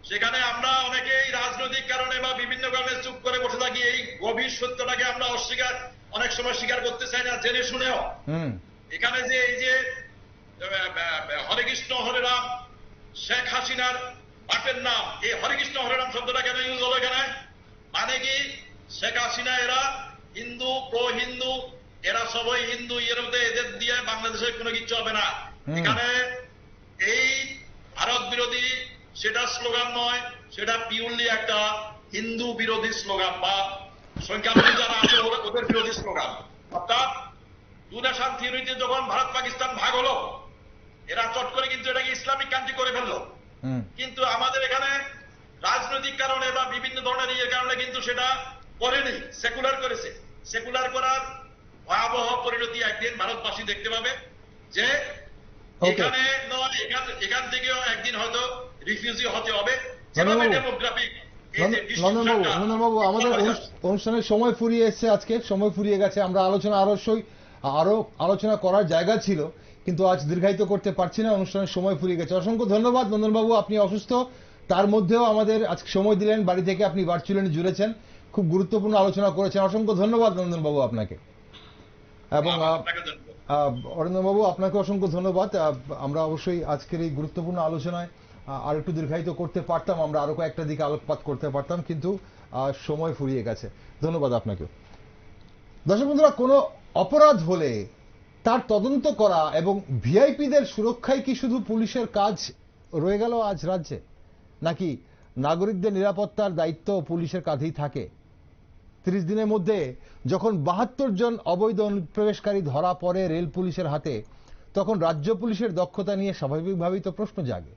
Speaker 2: সেখানে আমরা অনেকেই রাজনৈতিক কারণে বা বিভিন্ন কারণে চুপ করে বসে থাকি। এই গভীর সত্যটাকে আমরা অস্বীকার অনেক সময় স্বীকার করতে চাই না, জেনে শুনেও। এখানে যে এই যে হরে কৃষ্ণ হরে রাম, শেখ হাসিনার বাপের নাম, এই হরে কৃষ্ণ হরে রাম শব্দটা কেন ইউজ হলো এখানে? মানে কি শেখ হাসিনা এরা হিন্দু, প্রো হিন্দু, এরা সবাই হিন্দু, এর মধ্যে এদের দিয়ে বাংলাদেশের কোনো কিছু হবে না। এখানে এই ভারত বিরোধী সেটা স্লোগান নয়, সেটা পিওরলি একটা হিন্দু বিরোধী স্লোগান বা সংখ্যালঘু যারা আছে ওদের বিরোধী স্লোগান। অর্থাৎ টু নেশন থিওরিতে যখন ভারত পাকিস্তান ভাগ হলো, এরা চট করে কিন্তু এটাকে ইসলামিক কান্ট্রি করে ফেললো। কিন্তু আমাদের এখানে রাজনৈতিক কারণে বা বিভিন্ন ধরনের ইয়ের কারণে কিন্তু সেটা করেনি, সেকুলার করেছে। সেকুলার করার ভয়াবহ পরিণতি একদিন ভারতবাসী দেখতে পাবে, যে এখানে নয় এখান থেকেও একদিন হয়তো রিফিউজি হতে হবে। যেভাবে ডেমোগ্রাফিক
Speaker 1: নন্দনবাবু, আমাদের অনুষ্ঠানের সময় ফুরিয়ে এসছে, আজকে সময় ফুরিয়ে গেছে। আমরা আরো আলোচনা করার জায়গা ছিল, কিন্তু আজ দীর্ঘায়িত করতে পারছি না, অনুষ্ঠানের সময় ফুরিয়ে গেছে। অসংখ্য ধন্যবাদ নন্দনবাবু, আপনি অসুস্থ, তার মধ্যেও আমাদের আজকে সময় দিলেন, বাড়ি থেকে আপনি ভার্চুয়ালি জুড়েছেন, খুব গুরুত্বপূর্ণ আলোচনা করেছেন। অসংখ্য ধন্যবাদ নন্দনবাবু আপনাকে। এবং অরিন্দমবাবু, আপনাকে অসংখ্য ধন্যবাদ। আমরা অবশ্যই আজকের এই গুরুত্বপূর্ণ আলোচনায় আর একটু দীর্ঘায়িত করতে পারতাম, আমরা আরো কয়েকটা দিকে আলোকপাত করতে পারতাম, কিন্তু সময় ফুরিয়ে গেছে। ধন্যবাদ আপনাকে। দর্শক বন্ধুরা, কোনো অপরাধ হলে তার তদন্ত করা এবং ভিআইপিদের সুরক্ষায় কি শুধু পুলিশের কাজ রয়ে গেল আজ রাজ্যে, নাকি নাগরিকদের নিরাপত্তার দায়িত্ব পুলিশের কাঁধেই থাকে? 30 দিনের মধ্যে যখন 72 জন অবৈধ অনুপ্রবেশকারী ধরা পড়ে রেল পুলিশের হাতে, তখন রাজ্য পুলিশের দক্ষতা নিয়ে স্বাভাবিকভাবেই তো প্রশ্ন জাগে।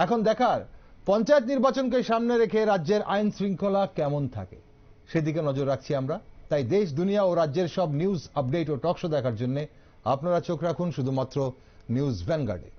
Speaker 1: এখন দেখার পঞ্চায়েত নির্বাচনকে সামনে রেখে রাজ্যের আইন শৃঙ্খলা কেমন থাকে, সেদিকে নজর রাখছি আমরা। তাই দেশ, দুনিয়া ও রাজ্যের সব নিউজ আপডেট ও টকশো দেখার জন্য আপনারা চোখ রাখুন শুধুমাত্র নিউজ ভ্যানগার্ডে।